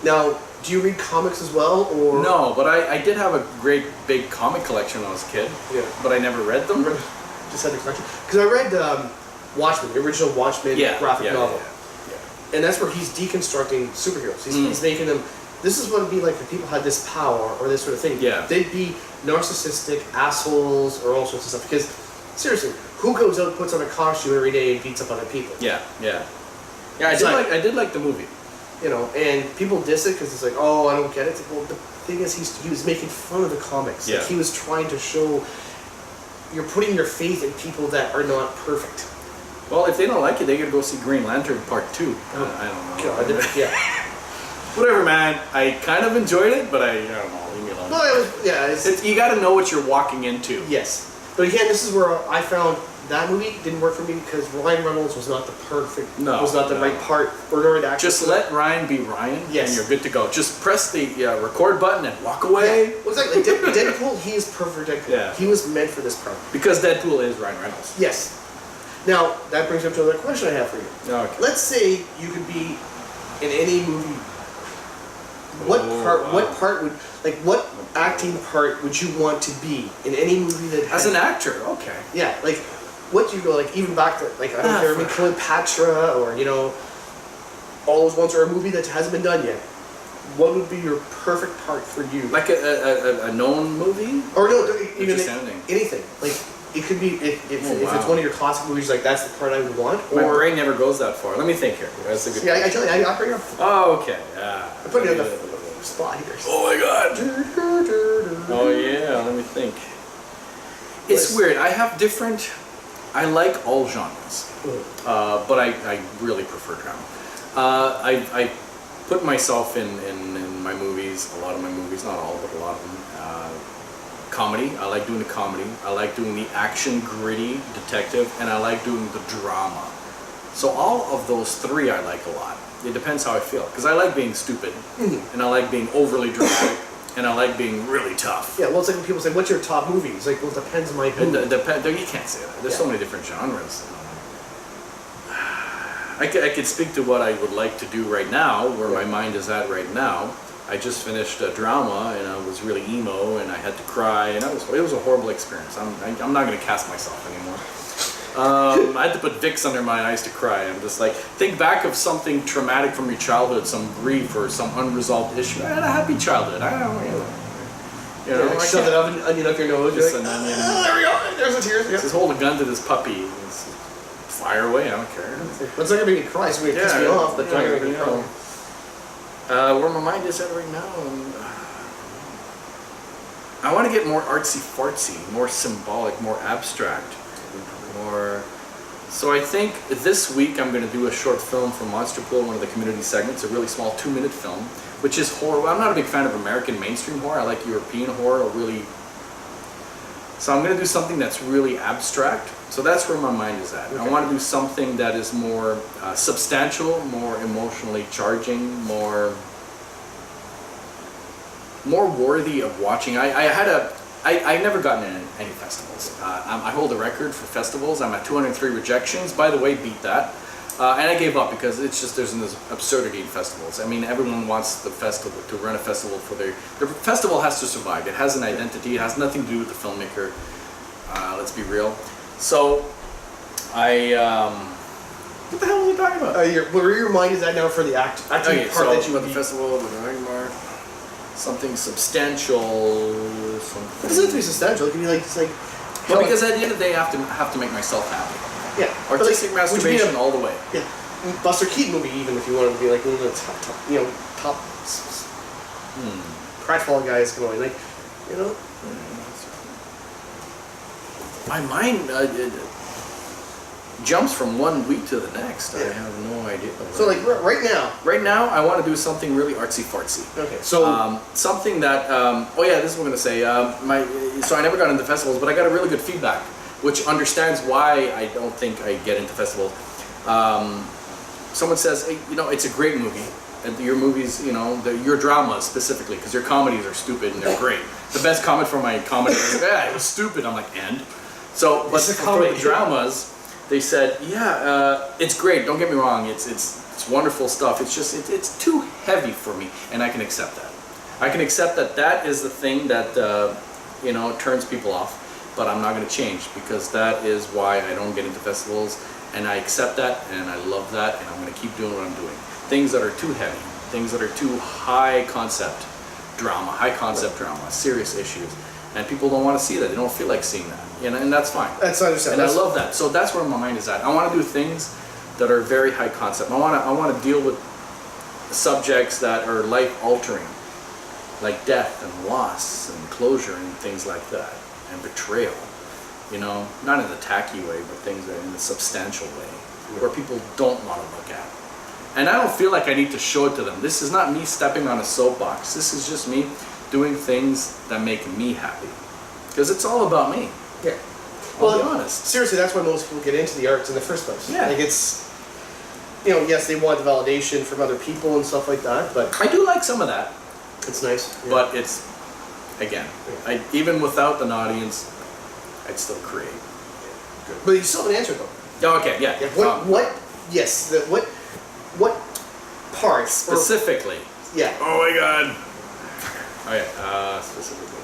Now, Do you read comics as well, or No, but I did have a great big comic collection when I was a kid. Yeah. But I never read them. Just had the collection because I read Watchmen, the original Watchmen graphic novel, and that's where he's deconstructing superheroes. He's making them. This is what it'd be like if people had this power or this sort of thing. Yeah. They'd be narcissistic assholes or all sorts of stuff. Because seriously, who goes out and puts on a costume every day and beats up other people? Yeah. I did like the movie. You know, and people diss it because it's like, oh, I don't get it. It's like, well, the thing is, he was making fun of the comics. Yeah. Like, he was trying to show you're putting your faith in people that are not perfect. Well, if they don't like it, they gotta go see Green Lantern Part 2. I don't know. God, yeah. Whatever, man. I kind of enjoyed it, but I don't know. Leave me alone. No, it was, You gotta know what you're walking into. Yes. But again, this is where I found that movie didn't work for me because Ryan Reynolds was not the right part or the right actor. Just let Ryan be Ryan, yes, and you're good to go. Just press the record button and walk away. Yeah. Well, exactly. Deadpool, he is perfect for Deadpool. Yeah. He was meant for this part. Because Deadpool is Ryan Reynolds. Yes. Now, that brings up to another question I have for you. Okay. Let's say you could be in any movie. What acting part would you want to be in any movie that has... As an actor, okay. Yeah, like, what do you go, like, even back to, like, I don't care, I mean, Cleopatra, or, you know, all those ones, or a movie that hasn't been done yet. What would be your perfect part for you? Like a known movie? Or no, even anything. Like, it could be, if it's one of your classic movies, like, that's the part I would want. My brain never goes that far. Let me think here. That's a good I tell you, I bring up... Oh, okay. I put you on the spot here. Oh my god. Oh yeah, let me think. It's weird. I have different... I like all genres, but I really prefer drama. I put myself in my movies, a lot of my movies, not all, but a lot of them. Comedy. I like doing the comedy. I like doing the action, gritty detective, and I like doing the drama. So all of those three I like a lot. It depends how I feel, because I like being stupid, and I like being overly dramatic, and I like being really tough. Yeah, well, it's like when people say, "What's your top movie?" It's like, well, it depends on my mood. You can't say that. There's so many different genres. I could speak to what I would like to do right now, where my mind is at right now. I just finished a drama, and I was really emo, and I had to cry, and it was a horrible experience. I'm not going to cast myself anymore. I had to put Vicks under my eyes to cry. I'm just like, think back of something traumatic from your childhood, some grief or some unresolved issue. I had a happy childhood. I don't know. You know, like shove that onion up your nose. Just like, an onion. There we go. There's the tears. Just hold a gun to this puppy. Just fire away. I don't care. It's not gonna make me cry. So it piss me off, but it's not gonna make me cry. Where my mind is at right now, I want to get more artsy-fartsy, more symbolic, more abstract. So I think this week I'm going to do a short film for Monster Pool, one of the community segments, a really small 2-minute film, which is horror. I'm not a big fan of American mainstream horror. I like European horror, So I'm going to do something that's really abstract. So that's where my mind is at. Okay. I want to do something that is more substantial, more emotionally charging, more worthy of watching. I've never gotten in any festivals. I hold a record for festivals. I'm at 203 rejections. By the way, beat that. And I gave up because it's just there's this absurdity in festivals. I mean, everyone wants the festival to run a festival for the festival has to survive. It has an identity. It has nothing to do with the filmmaker. Let's be real. So, what the hell was I talking about? Where your mind is at now for the acting part that you want the festival, the something substantial. It doesn't have to be substantial. It can be like it's like. Well, because at the end of the day, I have to make myself happy. Yeah. Artistic masturbation all the way. Yeah. Buster Keaton movie, even if you wanted to be like one of the top pratfall guys going, like, you know. My mind jumps from one week to the next. Yeah. I have no idea. So like right now. Right now, I want to do something really artsy-fartsy. Okay. So something that. This is what I'm gonna say. So I never got into festivals, but I got a really good feedback, which understands why I don't think I get into festivals. Someone says, hey, it's a great movie. And your movies, your dramas specifically, because your comedies are stupid and they're great. The best comment from my comedy is, it was stupid. I'm like, and? So, but for the dramas, they said, it's great. Don't get me wrong. It's It's wonderful stuff. It's just it's too heavy for me, and I can accept that. I can accept that that is the thing that you know, turns people off. But I'm not going to change, because that is why I don't get into festivals, and I accept that, and I love that, and I'm going to keep doing what I'm doing. Things that are too heavy, things that are too high concept drama, serious issues, and people don't want to see that. They don't feel like seeing that, you know, and that's fine. That's understandable. And I love that. So that's where my mind is at. I want to do things that are very high concept. I want to deal with subjects that are life altering, like death and loss and closure and things like that. And betrayal, you know, not in a tacky way, but things that in a substantial way, where people don't want to look at. And I don't feel like I need to show it to them. This is not me stepping on a soapbox. This is just me doing things that make me happy, because it's all about me. Yeah. I'll be honest. Seriously, that's why most people get into the arts in the first place. Yeah. Like, it's, you know, yes, they want the validation from other people and stuff like that, but I do like some of that, it's nice. Yeah. but it's, again, even without an audience, I'd still create. But you still have an answer though. Oh, okay, yeah. What parts Specifically. Yeah. Oh my god. Okay, specifically.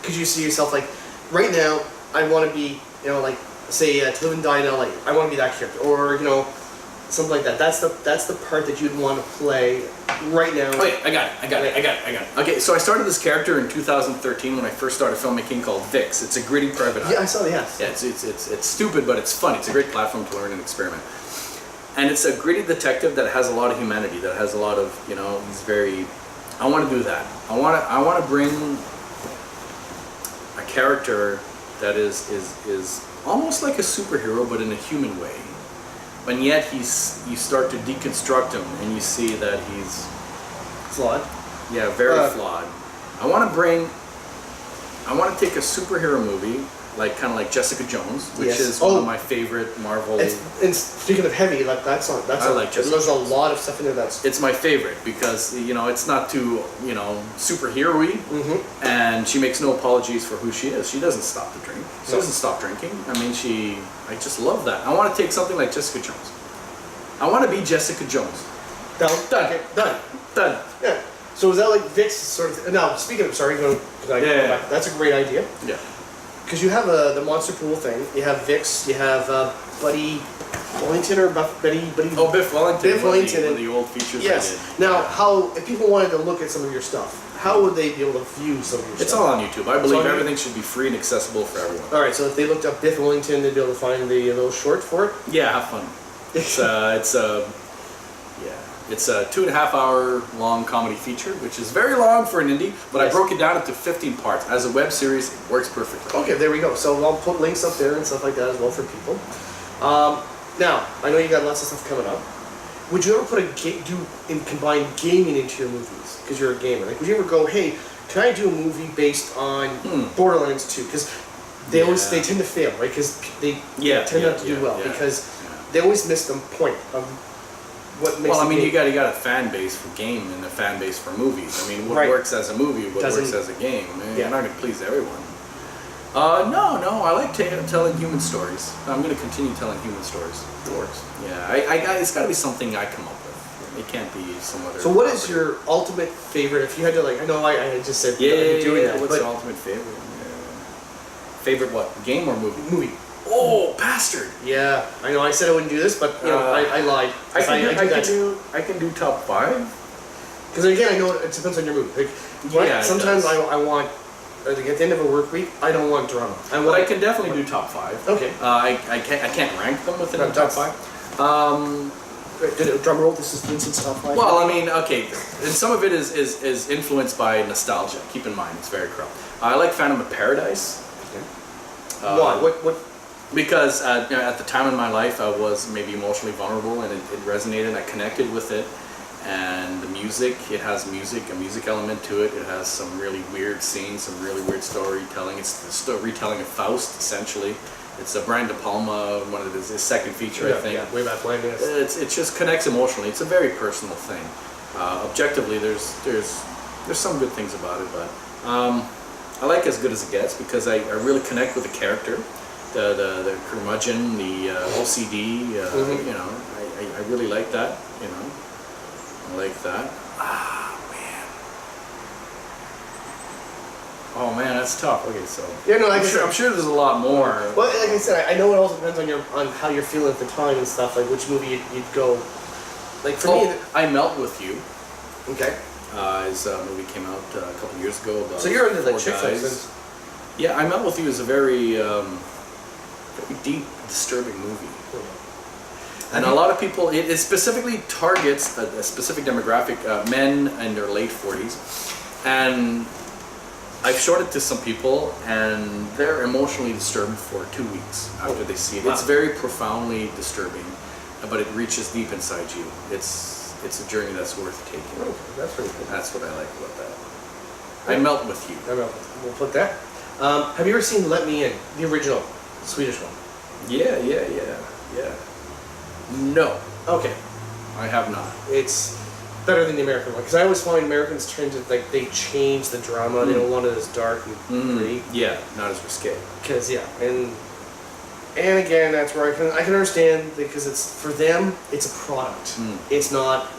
Could you see yourself like, right now, I want to be, you know, like, say, to live and die in LA. I want to be that character, or you know, something like that. That's the part that you'd want to play right now. Oh yeah, I got it. Okay, so I started this character in 2013 when I first started filmmaking, called Vicks. It's a gritty private eye. Yeah, I saw that. Yes. Yeah, it's stupid, but it's fun. It's a great platform to learn and experiment. And it's a gritty detective that has a lot of humanity, that has a lot of, you know, he's very. I want to do that. I want to bring a character that is almost like a superhero, but in a human way. And yet you start to deconstruct him, and you see that he's Flawed. yeah, very flawed. I want to take a superhero movie, like kind of like Jessica Jones, which is one of my favorite Marvel. And speaking of heavy, like that's I like Jessica there's a Jones. lot of stuff in there that's. It's my favorite because, you know, it's not too, you know, superhero-y, and she makes no apologies for who she is. She doesn't stop to drink. She doesn't stop drinking. I mean, I just love that. I want to take something like Jessica Jones. I want to be Jessica Jones. Done. Okay. Done. Yeah. So is that like Vic's sort of? Now, speaking of, sorry, go back. That's a great idea. Yeah. Because you have the Monster Pool thing. You have Vic's. You have Buddy Wellington or Betty. Oh, Biff Wellington. Biff Wellington. One of the old features. Yes. I did. Now, how if people wanted to look at some of your stuff, how would they be able to view some of your stuff? It's all on YouTube. I believe everything should be free and accessible for everyone. All right. So if they looked up Biff Wellington, they'd be able to find the little short for it. Yeah, have fun. It's a 2.5 hour long comedy feature, which is very long for an indie, but I broke it down into 15 parts. As a web series, it works perfectly. Okay, there we go. So I'll put links up there and stuff like that as well for people. Now, I know you got lots of stuff coming up. Would you ever combine gaming into your movies? Because you're a gamer. Like, would you ever go, hey, can I do a movie based on Borderlands 2? Because they tend to fail, right? Because they tend not to do well because they always miss the point of what makes. Well, I mean, you got a fan base for game and a fan base for movies. I mean, what works as a movie, what works as a game. You're not going to please everyone. No, I like telling human stories. I'm going to continue telling human stories. It works. Yeah, it's got to be something I come up with. It can't be some other. So, what is your ultimate favorite? If you had to, like, I know I just said doing that. What's your ultimate favorite? Favorite what? Game or movie? Movie. Oh, bastard! Yeah, I know. I said I wouldn't do this, but you know, I lied. I can do top 5. Because again, I know it depends on your mood. Like, sometimes I want. Like, at the end of a work week, I don't want drama. I can definitely do top 5. Okay. I can't rank them within the top 5. Drum roll. This is Vincent's top 5. Well, I mean, okay, and some of it is influenced by nostalgia. Keep in mind, it's very corrupt. I like Phantom of Paradise. Okay. Why? What? Because at the time in my life, I was maybe emotionally vulnerable, and it resonated. I connected with it, and the music. It has a music element to it. It has some really weird scenes, some really weird storytelling. It's the retelling of Faust, essentially. It's a Brian De Palma, one of his second feature, I think. Yeah, way back when. Yes. It just connects emotionally. It's a very personal thing. Objectively, there's some good things about it, but I like As Good as It Gets because I really connect with the character. the curmudgeon, the OCD. You know, I really like that. You know, I like that. Oh man, that's tough. Okay, so yeah, no, like I'm sure there's a lot more. Well, like I said, I know it also depends on how you're feeling at the time and stuff. Like which movie you'd go. Like for me, I Melt With You. Okay. His movie came out a couple years ago. About so you're into the 4 chick guys. flicks. Yeah, I Melt With You is a very, very deep, disturbing movie. And a lot of people, it specifically targets a specific demographic, men in their late 40s. And I've showed it to some people, and they're emotionally disturbed for 2 weeks after they see it. Wow. It's very profoundly disturbing, but it reaches deep inside you. It's a journey that's worth taking. Okay, that's pretty cool. That's what I like about that. I Melt With You. I know. We'll put that. Have you ever seen Let Me In, the original Swedish one? Yeah. No, Okay, I have not. it's better than the American one because I always find Americans tend to like they change the drama. They don't want it as dark and gritty. Yeah, not as risque. Because and again, that's where I can understand because it's for them it's a product. It's not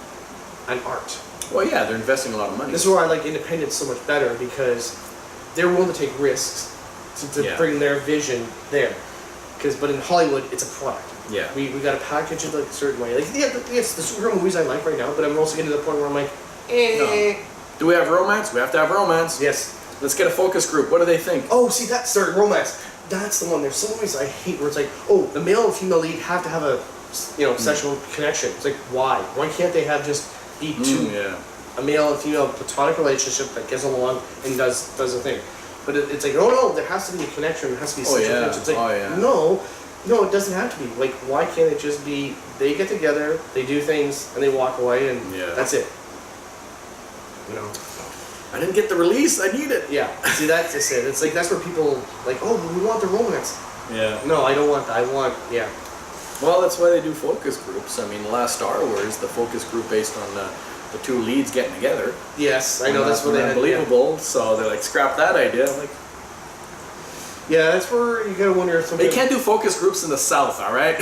an art. Well, yeah, they're investing a lot of money. This is why I like independence so much better because they're willing to take risks to bring their vision there. But in Hollywood, it's a product. Yeah. We got to package it like a certain way. Like it's the superhero movies I like right now, but I'm also getting to the point where I'm like, No. Do we have romance? We have to have romance. Yes. Let's get a focus group. What do they think? Oh, see romance. That's the one. There's some movies I hate where it's like, oh, the male and female lead have to have a, sexual connection. It's like, why? Why can't they have just be two, a male and female platonic relationship that gets along and does a thing? But it's like, no, there has to be a connection. There has to be sexual connection. It's like, no, it doesn't have to be. Like, why can't it just be they get together, they do things, and they walk away, and that's it? You know. I didn't get the release. I need it. Yeah. See, that's just it. It's like that's where people like, oh, we want the romance. Yeah. No, I don't want that. I want Well, that's why they do focus groups. I mean, the last Star Wars, the focus group based on the two leads getting together. Yes, I know that's what they had. Unbelievable. So they're like, scrap that idea. I'm like, yeah, that's where you gotta wonder if somebody. they can't do focus groups in the South, all right?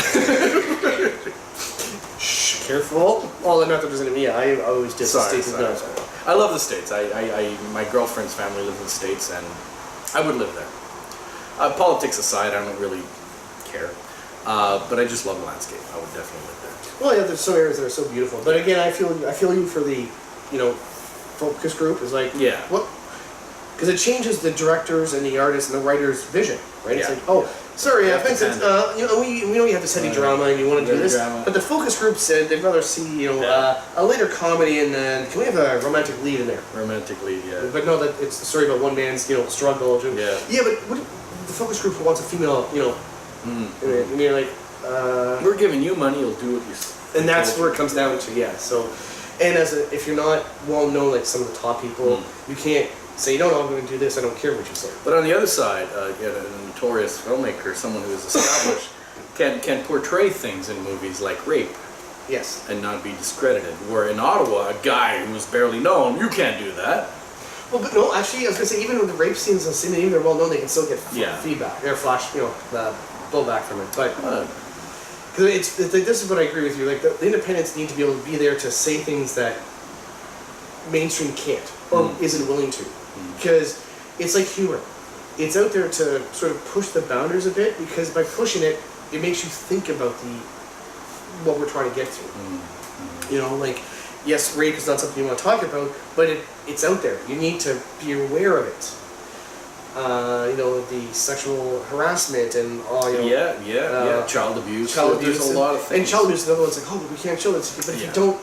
Shh, careful. Well, not that there's any. Yeah, I always did the States. Sorry. I love the States. My girlfriend's family lives in the States, and I would live there. Politics aside, I don't really care. But I just love the landscape. I would definitely live there. Well, yeah, there's some areas that are so beautiful. But again, I feel you for the, focus group is like what. Because it changes the director's and the artist and the writer's vision, right? It's like, sorry, Vincent, we know you have this heavy drama and you want to do this, but the focus group said they'd rather see, a later comedy and then can we have a romantic lead in there? Romantic lead, yeah. But no, that it's a story about one man's, struggle. Yeah. Yeah, but what, the focus group who wants a female, and you're like, we're giving you money, you'll do it yourself. And that's where it comes down to, so, and if you're not well known like some of the top people, you can't say, no, I'm going to do this, I don't care what you say. But on the other side, a notorious filmmaker, someone who is established, can portray things in movies like rape. Yes. And not be discredited. Where in Ottawa, a guy who was barely known, you can't do that. Well, but no, actually, I was going to say, even with the rape scenes on cinema, even they're well known, they can still get feedback. They're flash, blowback from it. But because this is what I agree with you. Like the independents need to be able to be there to say things that mainstream can't or isn't willing to. Because it's like humor. It's out there to sort of push the boundaries a bit because by pushing it, it makes you think about what we're trying to get to. Yes, rape is not something you want to talk about, but it's out there. You need to be aware of it. The sexual harassment and all, child abuse. There's a lot of things. And child abuse is another one. It's like, oh, but we can't show this. But if you don't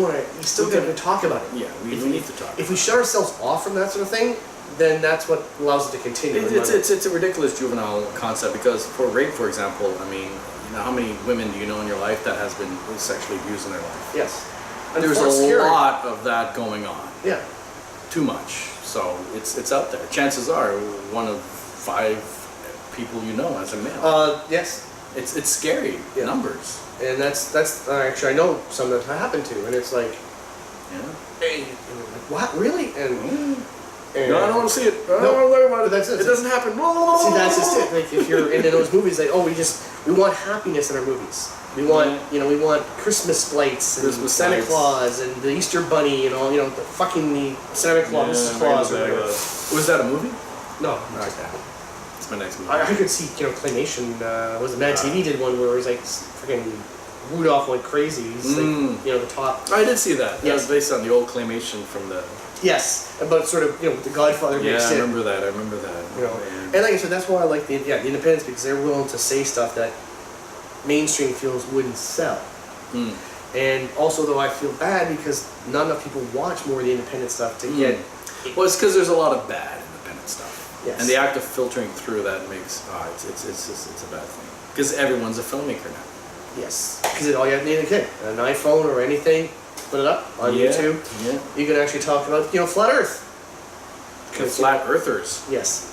want to, you still got to talk about it. Yeah, we need to talk. If we shut ourselves off from that sort of thing, then that's what allows it to continue. It's a ridiculous juvenile concept because for rape, for example, I mean, how many women do you know in your life that has been sexually abused in their life? Yes. And there's a lot of that going on. Yeah. Too much. So it's out there. Chances are 1 of 5 people you know as a male. Yes. It's scary numbers. And that's actually I know some that happened to, and it's like, hey, and like, what really? And And No, I don't want to see it. I don't No, want to learn about it. that's it. It doesn't happen. See, that's just it. Like, if you're into those movies, like, oh, we want happiness in our movies. We want, we want Christmas lights and Christmas Santa lights. Claus and the Easter Bunny and all, the fucking the Santa Claus, Mrs. Claus or whatever. Was that a movie? No, Okay. It's my next movie. I could see, claymation. Was it Mad TV did one where it was like freaking Rudolph went crazy. He's like, the top. I did see that. That Yes. was based on the old claymation from the. Yes, but sort of, the Godfather Yeah, mixed I in. remember that. And like I said, that's why I like the independents, because they're willing to say stuff that mainstream feels wouldn't sell. And also, though, I feel bad because not enough people watch more of the independent stuff to get. Well, it's because there's a lot of bad independent stuff. Yes. And the act of filtering through that makes it's a bad thing because everyone's a filmmaker now. Yes, because all you have to need a kid, an iPhone or anything, put it up on YouTube. Yeah. You can actually talk about flat Earth. The flat earthers. Yes.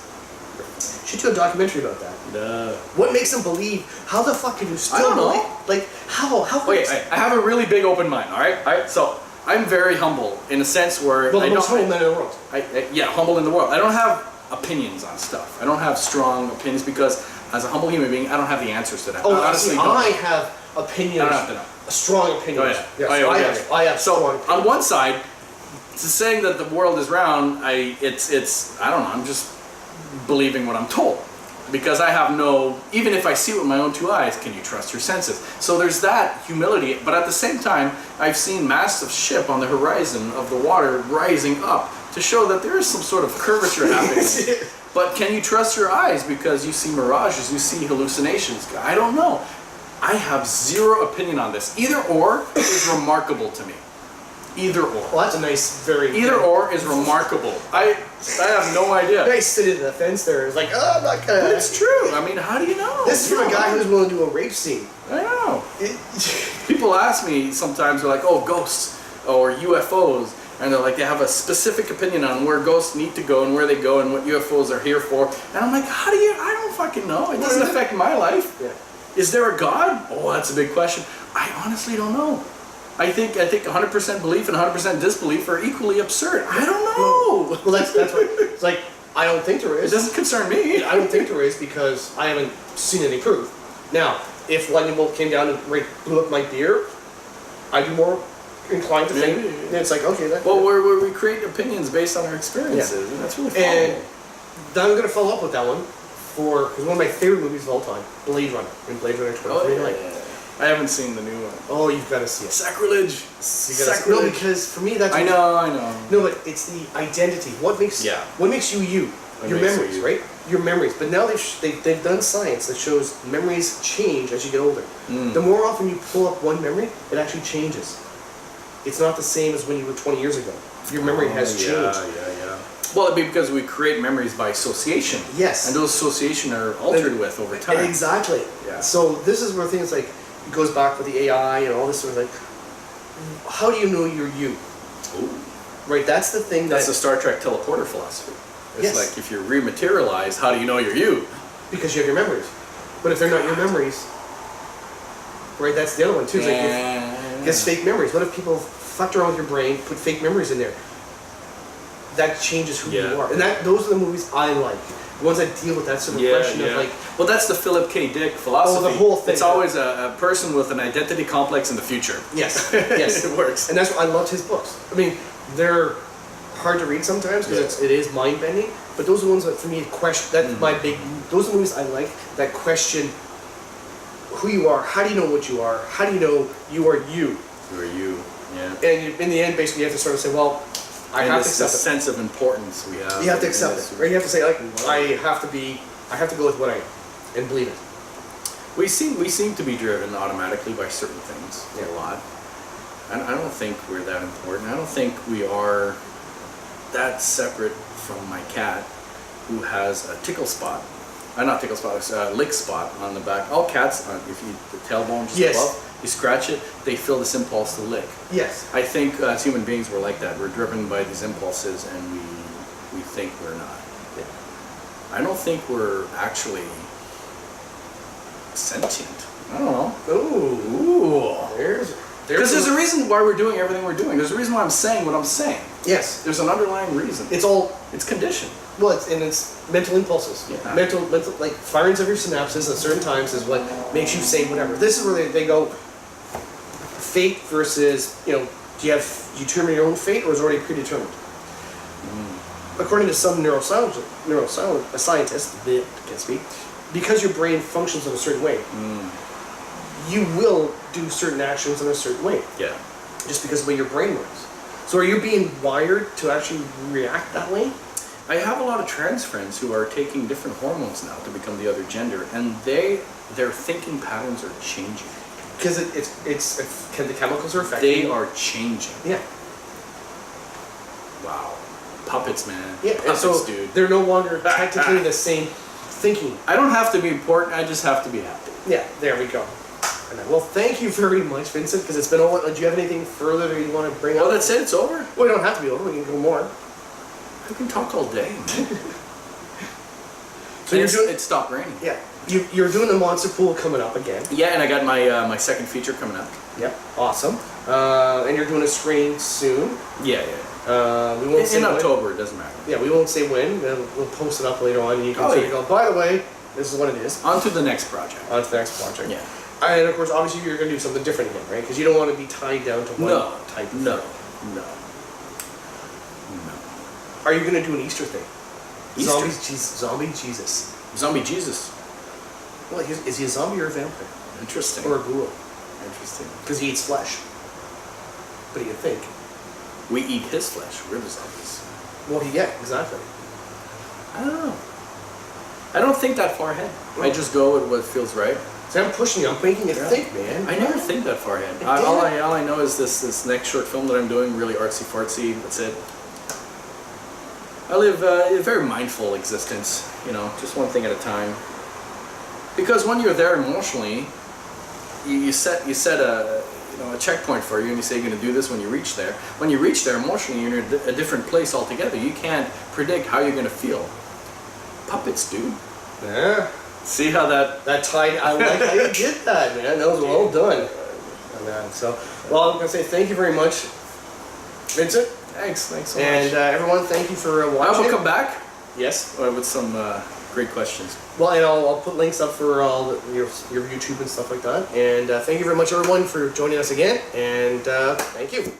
Should do a documentary about that. Duh. What makes them believe? How the fuck can you still I don't know. believe? Like how? Okay, I have a really big open mind. All right. So I'm very humble in a sense where Well, I the most humble don't. man in the world. Humble in the world. I don't have opinions on stuff. I don't have strong opinions because as a humble human being, I don't have the answers to that. Oh, I honestly don't. I have opinions. I don't have to know. Strong opinions. Oh, yeah. Yes, Oh, yeah, I have So strong opinions. on one side, to saying that the world is round, it's I don't know. I'm just believing what I'm told because I have even if I see it with my own two eyes, can you trust your senses? So there's that humility, but at the same time, I've seen massive ship on the horizon of the water rising up to show that there is some sort of curvature happening. But can you trust your eyes because you see mirages, you see hallucinations? I don't know. I have zero opinion on this. Either or is remarkable to me. Either or. Well, that's a nice, very. Either or is remarkable. I have no idea. Nice sitting in the fence there. It's like, oh, I'm not gonna. But it's true. I mean, how do you know? This is from a guy who's willing to do a rape scene. I know. People ask me sometimes, they're like, oh, ghosts or UFOs. And they're like, they have a specific opinion on where ghosts need to go and where they go and what UFOs are here for. And I'm like, how do you? I don't fucking know. It doesn't affect my life. Yeah. Is there a God? Oh, that's a big question. I honestly don't know. I think 100% belief and 100% disbelief are equally absurd. I don't know. Well, that's what it's like. I don't think there It is. doesn't concern me. I don't think there is because I haven't seen any proof. Now, if lightning bolt came down and blew up my beer, I'd be more inclined to think. And it's like, okay, that. Well, we create opinions based on our experiences, and that's really fun. And then I'm going to follow up with that one because one of my favorite movies of all time, Blade Runner, in Blade Runner 2049. I haven't seen the new one. Oh, you've got to see it. Sacrilege. No, because for me that's. I know. No, but it's the identity. What makes you you? What Your makes memories, you. right? Your memories. But now they've done science that shows memories change as you get older. The more often you pull up one memory, it actually changes. It's not the same as when you were 20 years ago. Your memory has changed. Yeah. Well, it'd be because we create memories by association. Yes. And those association are altered with over time. Exactly. Yeah. So this is where things like it goes back with the AI and all this sort of like, how do you know you're you? Ooh. Right. That's the thing. That's the Star Trek teleporter philosophy. It's Yes. like if you're rematerialized, how do you know you're you? Because you have your memories. But if they're not your memories, right? That's the other one too. It's like it's fake memories. What if people fucked around with your brain, put fake memories in there? That changes who you are. And those are the movies I like. The ones that deal with that sort of question of like. Well, that's the Philip K. Dick philosophy. Oh, the whole thing. It's always a person with an identity complex in the future. Yes. Yes. It works. And that's why I loved his books. I mean, they're hard to read sometimes because it is mind bending. But those are the ones that for me question. That's my big. Those are the movies I like that question who you are. How do you know what you are? How do you know you are you? Who are you? Yeah. And in the end, basically, you have to sort of say, well, I have to accept it. sense of importance we have. You have to accept it, right? You have to say, like, I have to go with what I am and believe it. We seem to be driven automatically by certain things a lot. I don't think we're that important. I don't think we are that separate from my cat, who has a tickle spot. Not tickle spot, it's a lick spot on the back. All cats, if you the tailbone just above, you scratch it, they feel this impulse to lick. Yes. I think as human beings we're like that. We're driven by these impulses, and we think we're not. Yeah. I don't think we're actually sentient. I don't know. Ooh. Because there's a reason why we're doing everything we're doing. There's a reason why I'm saying what I'm saying. Yes. There's an underlying reason. It's conditioned. Well, it's mental impulses. Yeah. Mental, like firings of your synapses at certain times is what makes you say whatever. This is where they go fate versus, do you determine your own fate or is it already predetermined? According to some scientists, can't speak, because your brain functions in a certain way, you will do certain actions in a certain way. Yeah. Just because of the way your brain works. So are you being wired to actually react that way? I have a lot of trans friends who are taking different hormones now to become the other gender, and their thinking patterns are changing. Because the chemicals are affecting. They are changing. Yeah. Wow. Puppets, man. Yeah. Puppets, And so dude. they're no longer technically the same thinking. I don't have to be important. I just have to be happy. Yeah. There we go. Well, thank you very much, Vincent. Because it's been all. Do you have anything further that you want to bring up? Well, that's it. It's over. Well, we don't have to be over. We can go more. I can talk all day, man. So it stopped raining. Yeah. You're doing the Monster Pool coming up again. Yeah, and I got my second feature coming up. Yep. Awesome. And you're doing a screening soon. Yeah. We won't say in when. October. It doesn't matter. Yeah, we won't say when. We'll post it up later on. And you can go, by the way, this is what it is. On to the next project. On to the next project. Yeah. And of course, obviously, you're going to do something different again, right? Because you don't want to be tied down to one type of No. thing. Are you going to do an Easter thing? Easter? Zombie Jesus. Zombie Jesus. Well, is he a zombie or a vampire? Interesting. Or a ghoul? Interesting. Because he eats flesh. But you think. We eat his flesh. We're the zombies. Well, yeah, exactly. I don't know. I don't think that far ahead. I just go with what feels right. See, I'm pushing you. I'm making you think, man. I never think that far ahead. All I know is this next short film that I'm doing, really artsy fartsy. That's it. I live a very mindful existence, just one thing at a time. Because when you're there emotionally, you set a checkpoint for you, and you say you're going to do this when you reach there. When you reach there emotionally, you're in a different place altogether. You can't predict how you're going to feel. Puppets, dude. Yeah. See how that tied. I like how you did that, man. That was well done. So, well, I'm going to say thank you very much, Vincent. Thanks so much. And everyone, thank you for watching. I will come back. Yes. With some great questions. Well, and I'll put links up for all your YouTube and stuff like that. And thank you very much, everyone, for joining us again. And thank you.